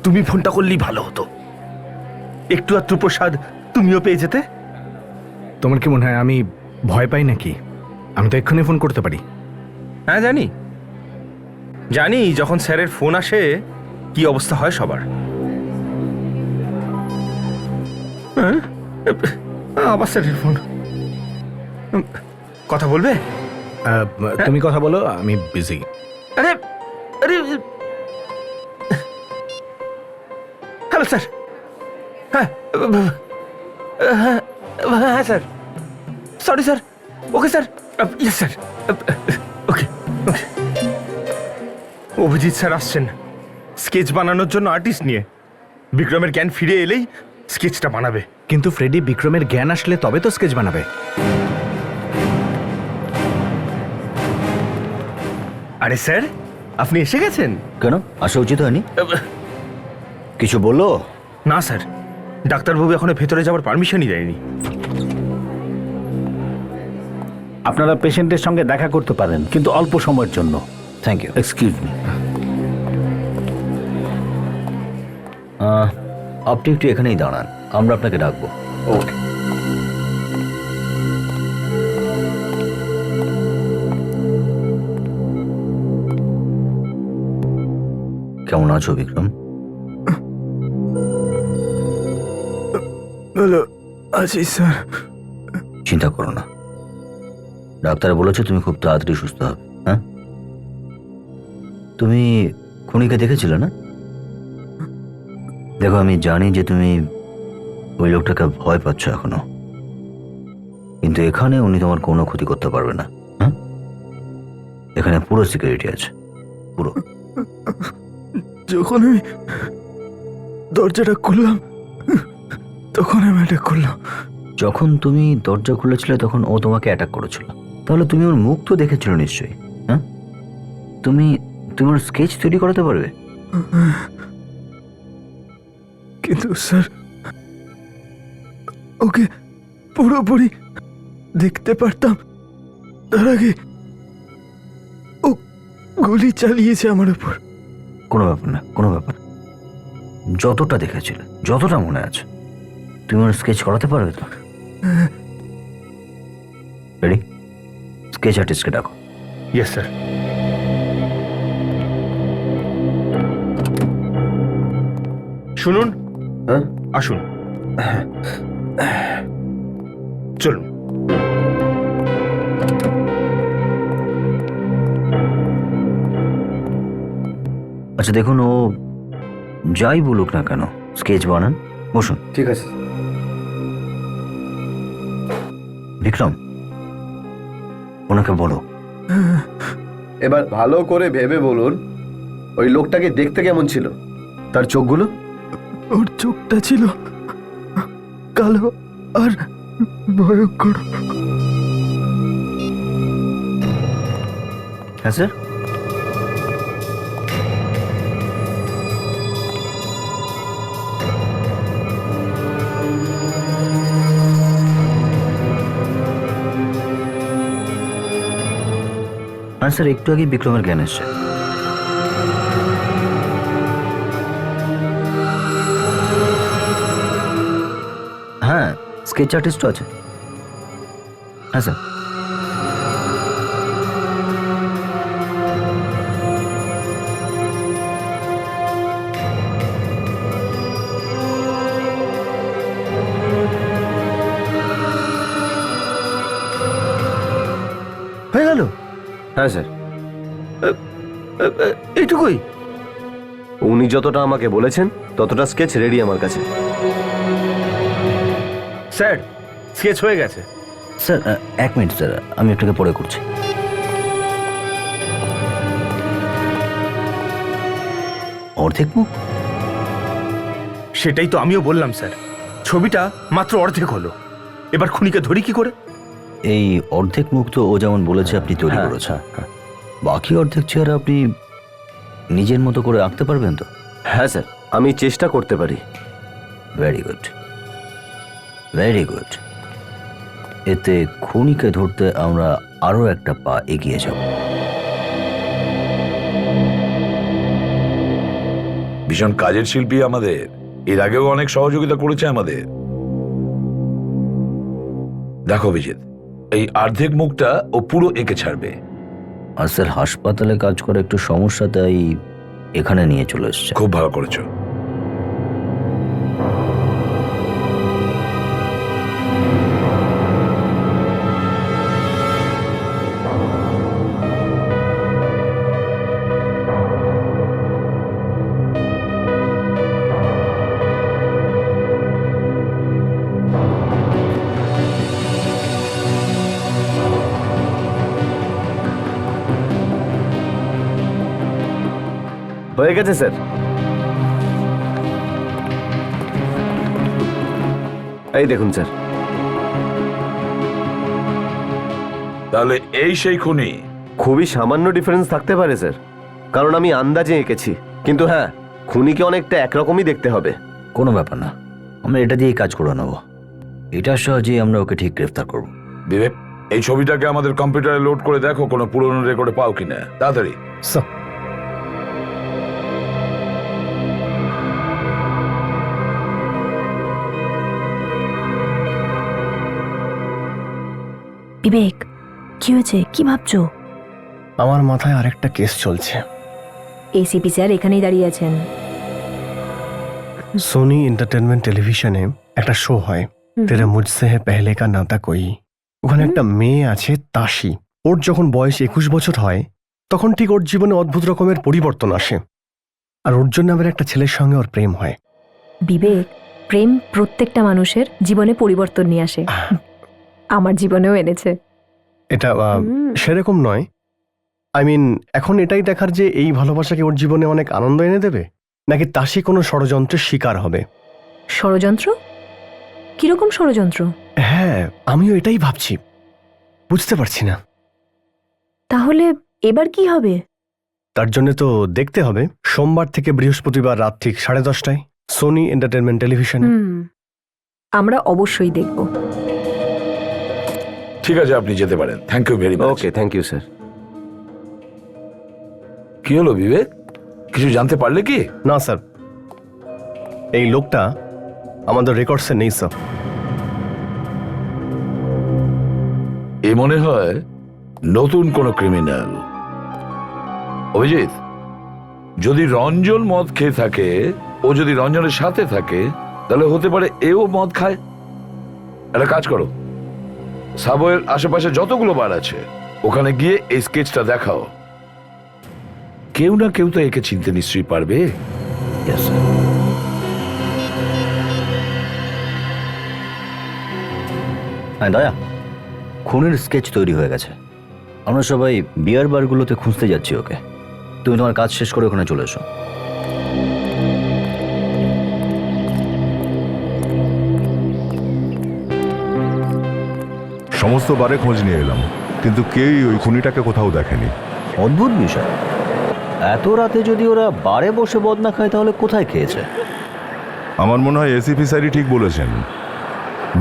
তুমি ফোনটা করলেই ভালো হতো, একটু আধটু প্রসাদ তুমিও পেয়ে যেতে। তোমার কি মনে হয় আমি ভয় পাই নাকি? আমি তো এক্ষুনি ফোন করতে পারি। হ্যাঁ জানি, জানি যখন স্যারের ফোন আসে কি অবস্থা হয় সবার। হ্যাঁ? আবার স্যারের ফোন, কথা বলবে? তুমি কথা বলো, আমি বিজি। আরে আরে, হ্যালো স্যার। হ্যাঁ হ্যাঁ হ্যাঁ sir, sorry sir, okay sir, yes sir, okay okay. Abhijit sir আসছেন স্কেচ বানানোর জন্য আর্টিস্ট নিয়ে। বিক্রমের জ্ঞান ফিরে এলেই স্কেচটা বানাবে। কিন্তু ফ্রেডি, বিক্রমের জ্ঞান আসলে তবে তো স্কেচ বানাবে। আরে স্যার, আপনি এসে গেছেন? কেন আসা উচিত হয়নি? কিছু বললো? না স্যার, ডাক্তারবাবু এখনো ভেতরে যাওয়ার পারমিশনই দেয়নি। আপনারা পেশেন্টের সঙ্গে দেখা করতে পারেন, কিন্তু অল্প সময়ের জন্য। Thank you. Excuse me. আপনি একটু এখানেই দাঁড়ান, আমরা আপনাকে ডাকবো। ওকে। কেমন আছো বিক্রম? ভালো আছি স্যার। চিন্তা করো না, ডাক্তার বলেছে তুমি খুব তাড়াতাড়ি সুস্থ হবে। হ্যাঁ, তুমি খুনিকে দেখেছিলে না? দেখো, আমি জানি যে তুমি ওই লোকটাকে ভয় পাচ্ছ এখনো, কিন্তু এখানে উনি তোমার কোনো ক্ষতি করতে পারবে না। হ্যাঁ, এখানে পুরো সিকিউরিটি আছে, পুরো। যখন আমি দরজাটা খুললাম, তখন আমি অ্যাটাক করলাম। যখন তুমি দরজা খুলেছিলে তখন ও তোমাকে অ্যাটাক করেছিল, তাহলে তুমি ওর মুখ তো দেখেছিল নিশ্চয়ই। হ্যাঁ, তুমি তোমার স্কেচ তৈরি করাতে পারবে? কিন্তু স্যার, ওকে পুরোপুরি দেখতে পারতাম, তার আগে ও গুলি চালিয়েছে আমার উপর। কোনো ব্যাপার না, কোনো ব্যাপার না। যতটা দেখেছিলে, যতটা মনে আছে, তুমি ওর স্কেচ করাতে পারবে তো? রেডি? স্কেচ আর্টিস্টকে ডাকো। Yes sir. শুনুন, হ্যাঁ, আসুন, চলুন। আচ্ছা দেখুন, ও যাই বলুক না কেন, স্কেচ বানান। বসুন। ঠিক আছে। বিক্রম, ওনাকে বলো। এবার ভালো করে ভেবে বলুন, ওই লোকটাকে দেখতে কেমন ছিল? তার চোখগুলো? ওর চোখটা ছিল কালো আর ভয়ঙ্কর। হ্যাঁ স্যার। হ্যাঁ স্যার, একটু আগে বিক্রমের জ্ঞান এসছে। হ্যাঁ, স্কেচ আর্টিস্টও আছে। হ্যাঁ স্যার। হয়ে গেল? হ্যাঁ স্যার। এইটুকুই? উনি যতটা আমাকে বলেছেন ততটা স্কেচ রেডি আমার কাছে। স্যার, স্কেচ হয়ে গেছে। স্যার, এক মিনিট স্যার, আমি আপনাকে পরে করছি। অর্ধেক মুখ? সেটাই তো আমিও বললাম স্যার, ছবিটা মাত্র অর্ধেক হলো। এবার খুনিকে ধরি কি করে? এই অর্ধেক মুখ তো ও যেমন বলেছে আপনি তৈরি করেছেন, বাকি অর্ধেক চেহারা আপনি নিজের মতো করে আঁকতে পারবেন তো? হ্যাঁ স্যার, আমি চেষ্টা করতে পারি। Very good, very good. এতে খুনিকে ধরতে আমরা আরো একটা পা এগিয়ে যাব। ভীষণ কাজের শিল্পী আমাদের, এর আগেও অনেক সহযোগিতা করেছে আমাদের। দেখো অভিজিৎ, এই অর্ধেক মুখটা ও পুরো এঁকে ছাড়বে। আর স্যার, হাসপাতালে কাজ করে একটু সমস্যা, তাই এখানে নিয়ে চলে এসছে। খুব ভালো করেছো। হয়ে গেছে স্যার। এই দেখুন স্যার। তাহলে এই সেই খুনি? খুবই সামান্য ডিফারেন্স থাকতে পারে স্যার, কারণ আমি আন্দাজে এঁকেছি। কিন্তু হ্যাঁ, খুনিকে অনেকটা একরকমই দেখতে হবে। কোনো ব্যাপার না, আমরা এটা দিয়েই কাজ করে নেব। এটা সহজেই আমরা ওকে ঠিক গ্রেফতার করব। বিবেক, এই ছবিটাকে আমাদের কম্পিউটারে লোড করে দেখো কোনো পুরনো রেকর্ডে পাও কিনা, তাড়াতাড়ি। বিবেক, কি হয়েছে? কি ভাবছো? আমার মাথায় আরেকটা কেস চলছে। এসিপি স্যার এখানেই দাঁড়িয়ে আছেন। সোনি এন্টারটেনমেন্ট টেলিভিশনে একটা শো হয়, তেরা মুঝসে হে পেহলে কা নাতা কোই। ওখানে একটা মেয়ে আছে তাশি। ওর যখন বয়স 21 বছর হয়, তখন ঠিক ওর জীবনে অদ্ভুত রকমের পরিবর্তন আসে, আর ওর জন্য আবার একটা ছেলের সঙ্গে ওর প্রেম হয়। বিবেক, প্রেম প্রত্যেকটা মানুষের জীবনে পরিবর্তন নিয়ে আসে। আমার জীবনেও এনেছে। এটা সেরকম নয়। আই মিন, এখন এটাই দেখার যে এই ভালোবাসাকে ওর জীবনে অনেক আনন্দ এনে দেবে, নাকি তাশি কোনো ষড়যন্ত্রের শিকার হবে। ষড়যন্ত্র? কিরকম ষড়যন্ত্র? হ্যাঁ, আমিও এটাই ভাবছি, বুঝতে পারছি না। তাহলে এবার কি হবে? তার জন্য তো দেখতে হবে সোমবার থেকে বৃহস্পতিবার রাত ঠিক 10:30টায় সোনি এন্টারটেনমেন্ট টেলিভিশন। আমরা অবশ্যই দেখব। ঠিক আছে, আপনি যেতে পারেন। Thank you very much. Okay, thank you sir. কি হলো বিবেক, কিছু জানতে পারলে কি? না স্যার, এই লোকটা আমাদের রেকর্ডসে নেই স্যার। এ মনে হয় নতুন কোনো ক্রিমিনাল। অভিজিৎ, যদি রঞ্জন মদ খেয়ে থাকে, ও যদি রঞ্জনের সাথে থাকে, তাহলে হতে পারে এও মদ খায়। একটা কাজ করো, সাবওয়ের আশেপাশে যতগুলো বার আছে ওখানে গিয়ে এই স্কেচটা দেখাও। কেউ না কেউ তো একে চিনতে নিশ্চয়ই পারবে। হ্যাঁ দয়া, খুনের স্কেচ তৈরি হয়ে গেছে। আমরা সবাই বিয়ার বারগুলোতে খুঁজতে যাচ্ছি ওকে। তুমি তোমার কাজ শেষ করে ওখানে চলে এসো। সমস্ত বারে খোঁজ নিয়ে এলাম, কিন্তু কেউই ওই খুনিটাকে কোথাও দেখেনি। অদ্ভুত বিষয়, এত রাতে যদি ওরা বারে বসে বদ না খায় তাহলে কোথায় খেয়েছে? আমার মনে হয় এসিপি স্যারই ঠিক বলেছেন।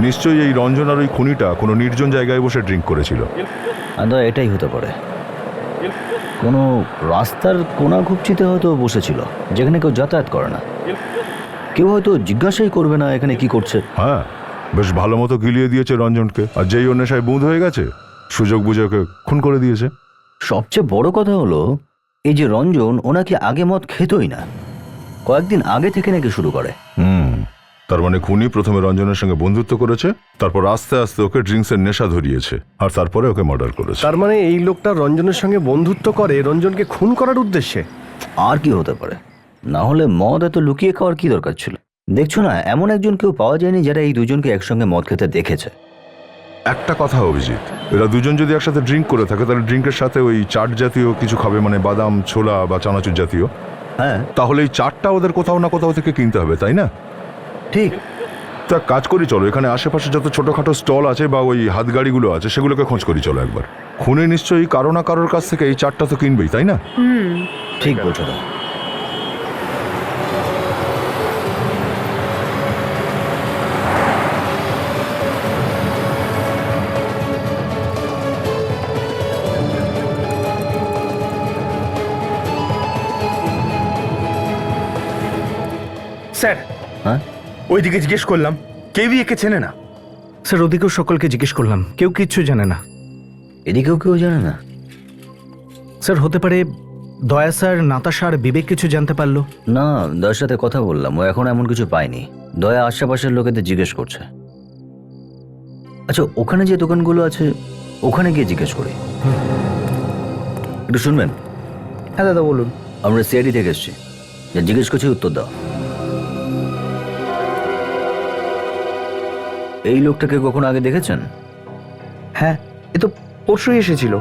নিশ্চয়ই এই রঞ্জন আর ওই খুনিটা কোনো নির্জন জায়গায় বসে ড্রিঙ্ক করেছিল। আদা এটাই হতে পারে, কোনো রাস্তার কোনা ঘুপচিতে হয়তো বসেছিল, যেখানে কেউ যাতায়াত করে না। কেউ হয়তো জিজ্ঞাসাই করবে না এখানে কি করছে। হ্যাঁ, বেশ ভালো মতো গিলিয়ে দিয়েছে রঞ্জনকে, আর যেই ওর নেশায় বুঁদ হয়ে গেছে, সুযোগ বুঝে ওকে খুন করে দিয়েছে। সবচেয়ে বড় কথা হলো এই যে রঞ্জন, ওনাকে আগে মদ খেতই না, কয়েকদিন আগে থেকে নাকি শুরু করে। তার মানে খুনি প্রথমে রঞ্জনের সঙ্গে বন্ধুত্ব করেছে, তারপর আস্তে আস্তে ওকে ড্রিঙ্কসের নেশা ধরিয়েছে, আর তারপরে ওকে মার্ডার করেছে। তার মানে এই লোকটা রঞ্জনের সঙ্গে বন্ধুত্ব করে রঞ্জনকে খুন করার উদ্দেশ্যে। আর কি হতে পারে? না হলে মদ এত লুকিয়ে খাওয়ার কি দরকার ছিল? দেখছো না, এমন একজন কেউ পাওয়া যায়নি যারা এই দুজনকে একসঙ্গে মদ খেতে দেখেছে। একটা কথা অভিজিৎ, এরা দুজন যদি একসাথে ড্রিঙ্ক করে থাকে, তাহলে ড্রিঙ্কের সাথে ওই চাট জাতীয় কিছু খাবে, মানে বাদাম, ছোলা বা চানাচুর জাতীয়। হ্যাঁ, তাহলে এই চাটটা ওদের কোথাও না কোথাও থেকে কিনতে হবে, তাই না? ঠিক। তো এক কাজ করি চলো, এখানে আশেপাশে যত ছোটখাটো স্টল আছে বা ওই হাত গাড়িগুলো আছে, সেগুলোকে খোঁজ করি চলো একবার। খুনে নিশ্চয়ই কারো না কারোর কাছ থেকে এই চাটটা তো কিনবেই, তাই না? ঠিক বলছো তো। স্যার, হ্যাঁ, ওইদিকে জিজ্ঞেস করলাম, কেউই একে চেনে না। স্যার, ওদিকেও সকলকে জিজ্ঞেস করলাম, কেউ কিচ্ছু জানে না। এদিকেও কেউ জানে না? স্যার, হতে পারে দয়া স্যার, নাতাশা আর বিবেক কিছু জানতে পারলো। না, দয়ার সাথে কথা বললাম, ও এখন এমন কিছু পায়নি। দয়া আশেপাশের লোকেদের জিজ্ঞেস করছে। আচ্ছা, ওখানে যে দোকানগুলো আছে ওখানে গিয়ে জিজ্ঞেস করি। একটু শুনবেন? হ্যাঁ দাদা, বলুন। আমরা সিআইডি থেকে এসেছি, যা জিজ্ঞেস করছি উত্তর দাও। এই লোকটাকে কখনো আগে দেখেছেন? হ্যাঁ, এ তো পরশুই এসেছিল।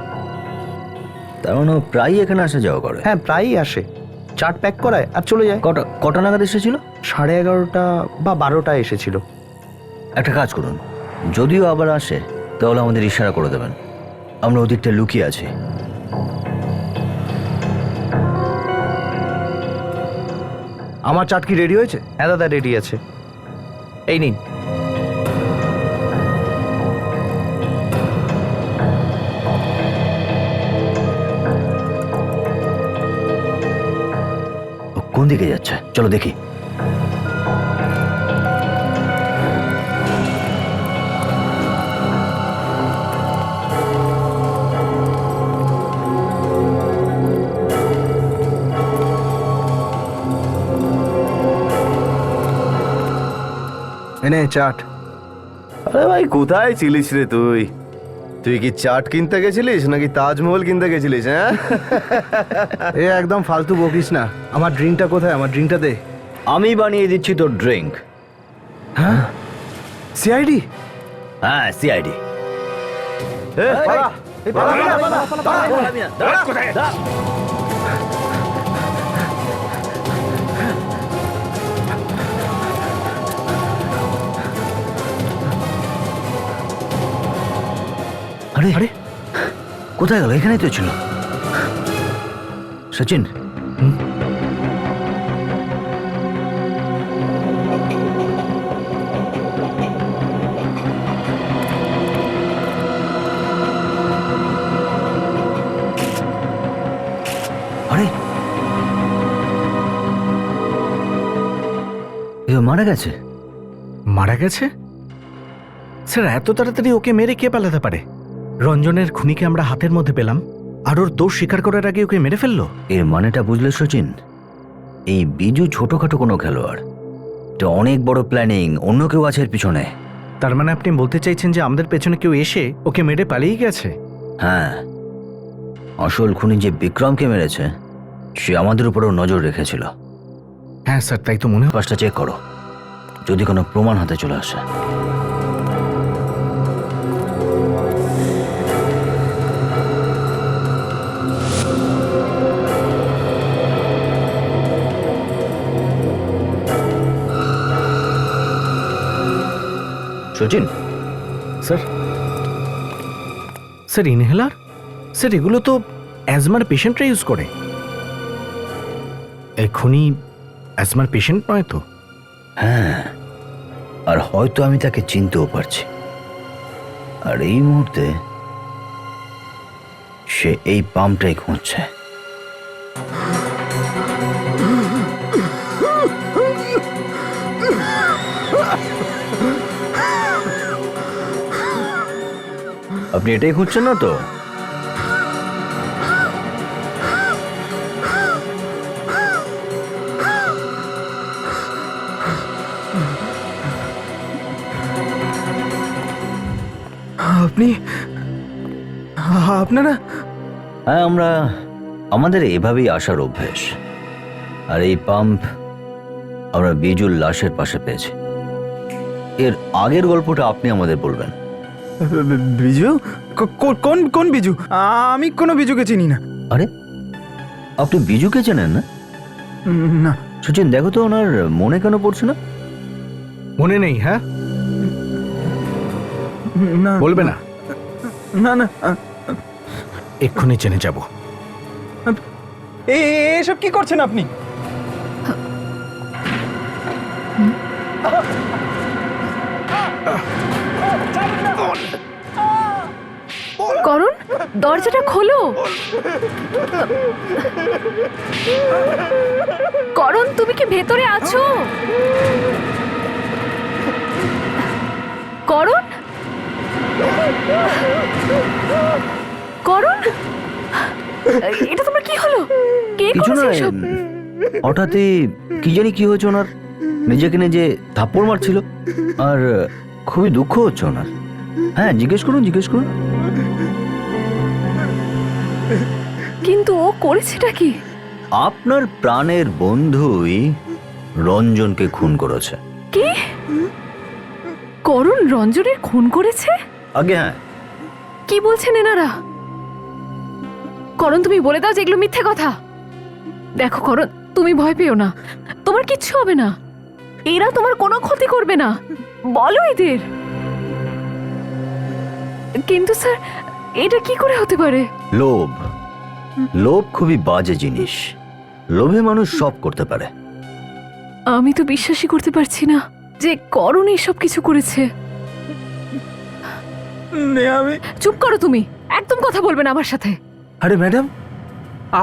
তার মানে ও প্রায়ই এখানে আসা যাওয়া করে? হ্যাঁ, প্রায়ই আসে, চাট প্যাক করায় আর চলে যায়। কটা নাগাদ এসেছিল? 11:30 বা 12টায় এসেছিল। একটা কাজ করুন, যদিও আবার আসে তাহলে আমাদের ইশারা করে দেবেন, আমরা ওদিকটা লুকিয়ে আছি। আমার চাট কি রেডি হয়েছে? হ্যাঁ দাদা, রেডি আছে, এই নিন। কোন দিকে যাচ্ছে? চলো দেখি। এনে চাট। আরে ভাই, কোথায় ছিলিস রে তুই? তুই কি চাট কিনতে গেছিলিস নাকি তাজমহল কিনতে গেছিলিস? হ্যাঁ, এ একদম ফালতু বকিস না। আমার ড্রিঙ্কটা কোথায়? আমার ড্রিঙ্কটা দে। আমি বানিয়ে দিচ্ছি তোর ড্রিঙ্ক। হ্যাঁ, সিআইডি? হ্যাঁ, সিআইডি। আরে আরে, কোথায় গেল? এখানেই তো ছিল। সচিন, আরে এ মারা গেছে। মারা গেছে? স্যার, এত তাড়াতাড়ি ওকে মেরে কে পালাতে পারে? রঞ্জনের খুনিকে আমরা হাতের মধ্যে পেলাম, আর ওর দোষ স্বীকার করার আগে ওকে মেরে ফেললো। এর মানেটা বুঝলে সচিন? এই বিজু ছোটখাটো কোনো খেলোয়াড়, এটা অনেক বড় প্ল্যানিং, অন্য কেউ আছে এর পিছনে। তার মানে আপনি বলতে চাইছেন যে আমাদের পেছনে কেউ এসে ওকে মেরে পালিয়ে গেছে? হ্যাঁ, আসল খুনি যে বিক্রমকে মেরেছে সে আমাদের উপরেও নজর রেখেছিল। হ্যাঁ স্যার, তাই তো মনে হয়। পাশটা চেক করো, যদি কোনো প্রমাণ হাতে চলে আসে। Sachin, sir sir inhaler? Sir এগুলো তো অ্যাজমার পেশেন্টরা ইউজ করে। এক্ষুনি অ্যাজমার পেশেন্ট নয় তো? হ্যাঁ, আর হয়তো আমি তাকে চিনতেও পারছি। আর এই মুহূর্তে সে এই পাম্পটাই খুঁজছে। আপনি এটাই খুঁজছেন না তো? আপনি আপনারা? হ্যাঁ, আমাদের এভাবেই আসার অভ্যেস। আর এই পাম্প আমরা বিজুর লাশের পাশে পেয়েছি। এর আগের গল্পটা আপনি আমাদের বলবেন। বিজু? কোন কোন বিজু? আমি কোনো বিজুকে চিনি না। আরে, আপনি বিজুকে চেনেন না? না। সচিন, দেখো তো ওনার মনে কেন পড়ছে না? মনে নেই? হ্যাঁ, না বলবে না? না না, এক্ষুনি জেনে যাব। এসব কি করছেন আপনি? করণ, দরজাটা খোলো। করণ, তুমি কি ভেতরে আছো? করণ, করণ, এটা তোমার কি হলো? কে কিছু করেছে না, এসব? হঠাৎই কি জানি কি হয়েছে ওনার, নিজেকে নিজে থাপ্পড় মারছিল। আর খুবই দুঃখ হচ্ছে ওনার। হ্যাঁ, জিজ্ঞেস করুন। কিন্তু ও করেছেটা কি? আপনার প্রাণের বন্ধুই রঞ্জনকে খুন করেছে। কি? করণ রঞ্জনের খুন করেছে? আগে হ্যাঁ। কি বলছেন এনারা? করণ, তুমি বলে দাও যে এগুলো মিথ্যে কথা। দেখো করণ, তুমি ভয় পেও না, তোমার কিচ্ছু হবে না। এরা তোমার কোনো ক্ষতি করবে না, বলো এদের। কিন্তু স্যার, এটা কি করে হতে পারে? লোভ খুবই বাজে জিনিস। লোভে মানুষ সব করতে পারে। আমি তো বিশ্বাসই করতে পারছি না যে করণ এসব কিছু করেছে। চুপ করো তুমি, একদম কথা বলবে না আমার সাথে। আরে ম্যাডাম,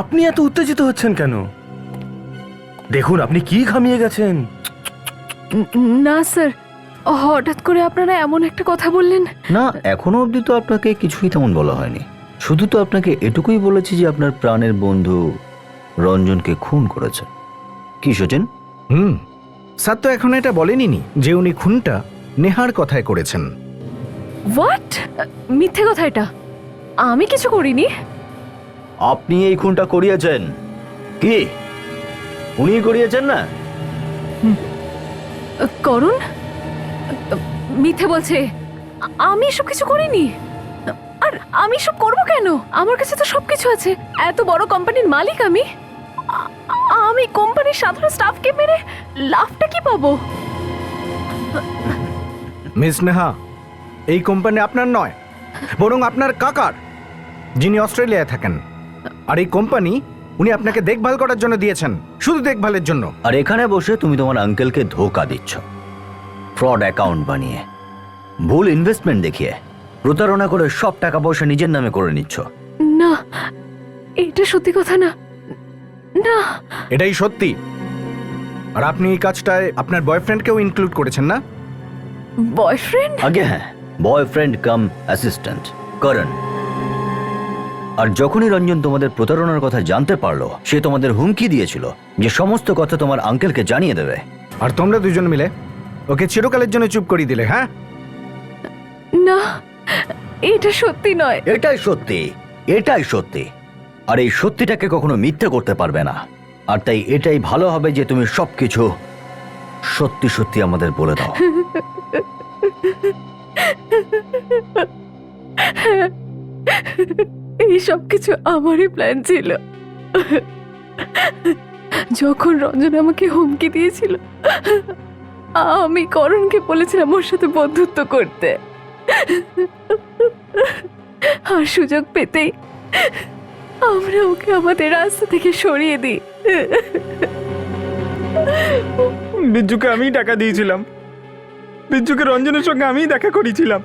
আপনি এত উত্তেজিত হচ্ছেন কেন? দেখুন আপনি কি ঘামিয়ে গেছেন। না স্যার, হঠাৎ করে আপনারা এমন একটা কথা বললেন। না, এখনো অবধি তো আপনাকে কিছুই তেমন বলা হয়নি। শুধু তো আপনাকে এটুকুই বলেছি যে আপনার প্রাণের বন্ধু রঞ্জনকে খুন করেছে। কি সচিন? স্যার তো এখন এটা বলেনি যে উনি খুনটা নেহার কথায় করেছেন। হোয়াট? মিথ্যে কথা এটা, আমি কিছু করিনি। আপনি এই খুনটা করিয়েছেন। কি উনি করিয়েছেন না? করণ মিথ্যে বলছে, আমি এসব কিছু করিনি। আর আমি সব করবো কেন? আমার কাছে তো সবকিছু আছে, এত বড় কোম্পানির মালিক আমি। আমি কোম্পানির সাধারণ স্টাফকে মেরে লাভটা কি পাবো? মিস নেহা, এই কোম্পানি আপনার নয়, বরং আপনার কাকার, যিনি অস্ট্রেলিয়ায় থাকেন। আর এই কোম্পানি উনি আপনাকে দেখভাল করার জন্য দিয়েছেন, শুধু দেখভালের জন্য। আর এখানে বসে তুমি তোমার আঙ্কেলকে ধোকা দিচ্ছ, ফ্রড অ্যাকাউন্ট বানিয়ে, ভুল ইনভেস্টমেন্ট দেখিয়ে, প্রতারণা করে সব টাকা পয়সা নিজের নামে করে নিচ্ছ। না, এটা সত্যি কথা না। না, এটাই সত্যি। আর আপনি এই কাজটায় আপনার বয়ফ্রেন্ডকেও ইনক্লুড করেছেন না? বয়ফ্রেন্ড? আগে হ্যাঁ, বয়ফ্রেন্ড কাম অ্যাসিস্ট্যান্ট করণ। আর যখনই রঞ্জন তোমাদের প্রতারণার কথা জানতে পারলো, সে তোমাদের হুমকি দিয়েছিল যে সমস্ত কথা তোমার আঙ্কেলকে জানিয়ে দেবে। আর তোমরা দুজন মিলে ওকে চিরকালের জন্য চুপ করিয়ে দিলে। হ্যাঁ না, এটা সত্যি নয়। এটাই সত্যি, এটাই সত্যি। আর এই সত্যিটাকে কখনো মিথ্যে করতে পারবে না। আর তাই এটাই ভালো হবে যে তুমি সবকিছু সত্যি সত্যি আমাদের বলে দাও। এই সব কিছু আমারই প্ল্যান ছিল। যখন রঞ্জন আমাকে হুমকি দিয়েছিল, আমি করণকে বলেছিলাম ওর সাথে বন্ধুত্ব করতে, আর সুযোগ পেতেই আমরা ওকে আমাদের রাস্তা থেকে সরিয়ে দিই। বিজ্জুকে আমিই টাকা দিয়েছিলাম, বিজ্জুকে রঞ্জনের সঙ্গে আমিই দেখা করিয়েছিলাম।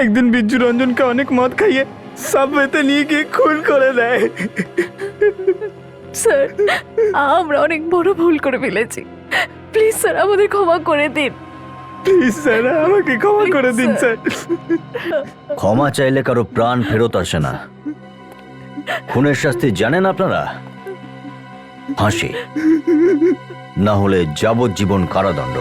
একদিন বিজ্জু রঞ্জনকে অনেক মদ খাইয়ে সাবওয়েতে নিয়ে গিয়ে খুন করে দেয়। স্যার, আমরা অনেক বড় ভুল করে ফেলেছি, প্লিজ স্যার আমাদের ক্ষমা করে দিন। প্লিজ স্যার, আমাকে ক্ষমা করে দিন স্যার। ক্ষমা চাইলে কারো প্রাণ ফেরত আসে না। খুনের শাস্তি জানেন আপনারা? ফাঁসি, না হলে যাবজ্জীবন কারাদণ্ড।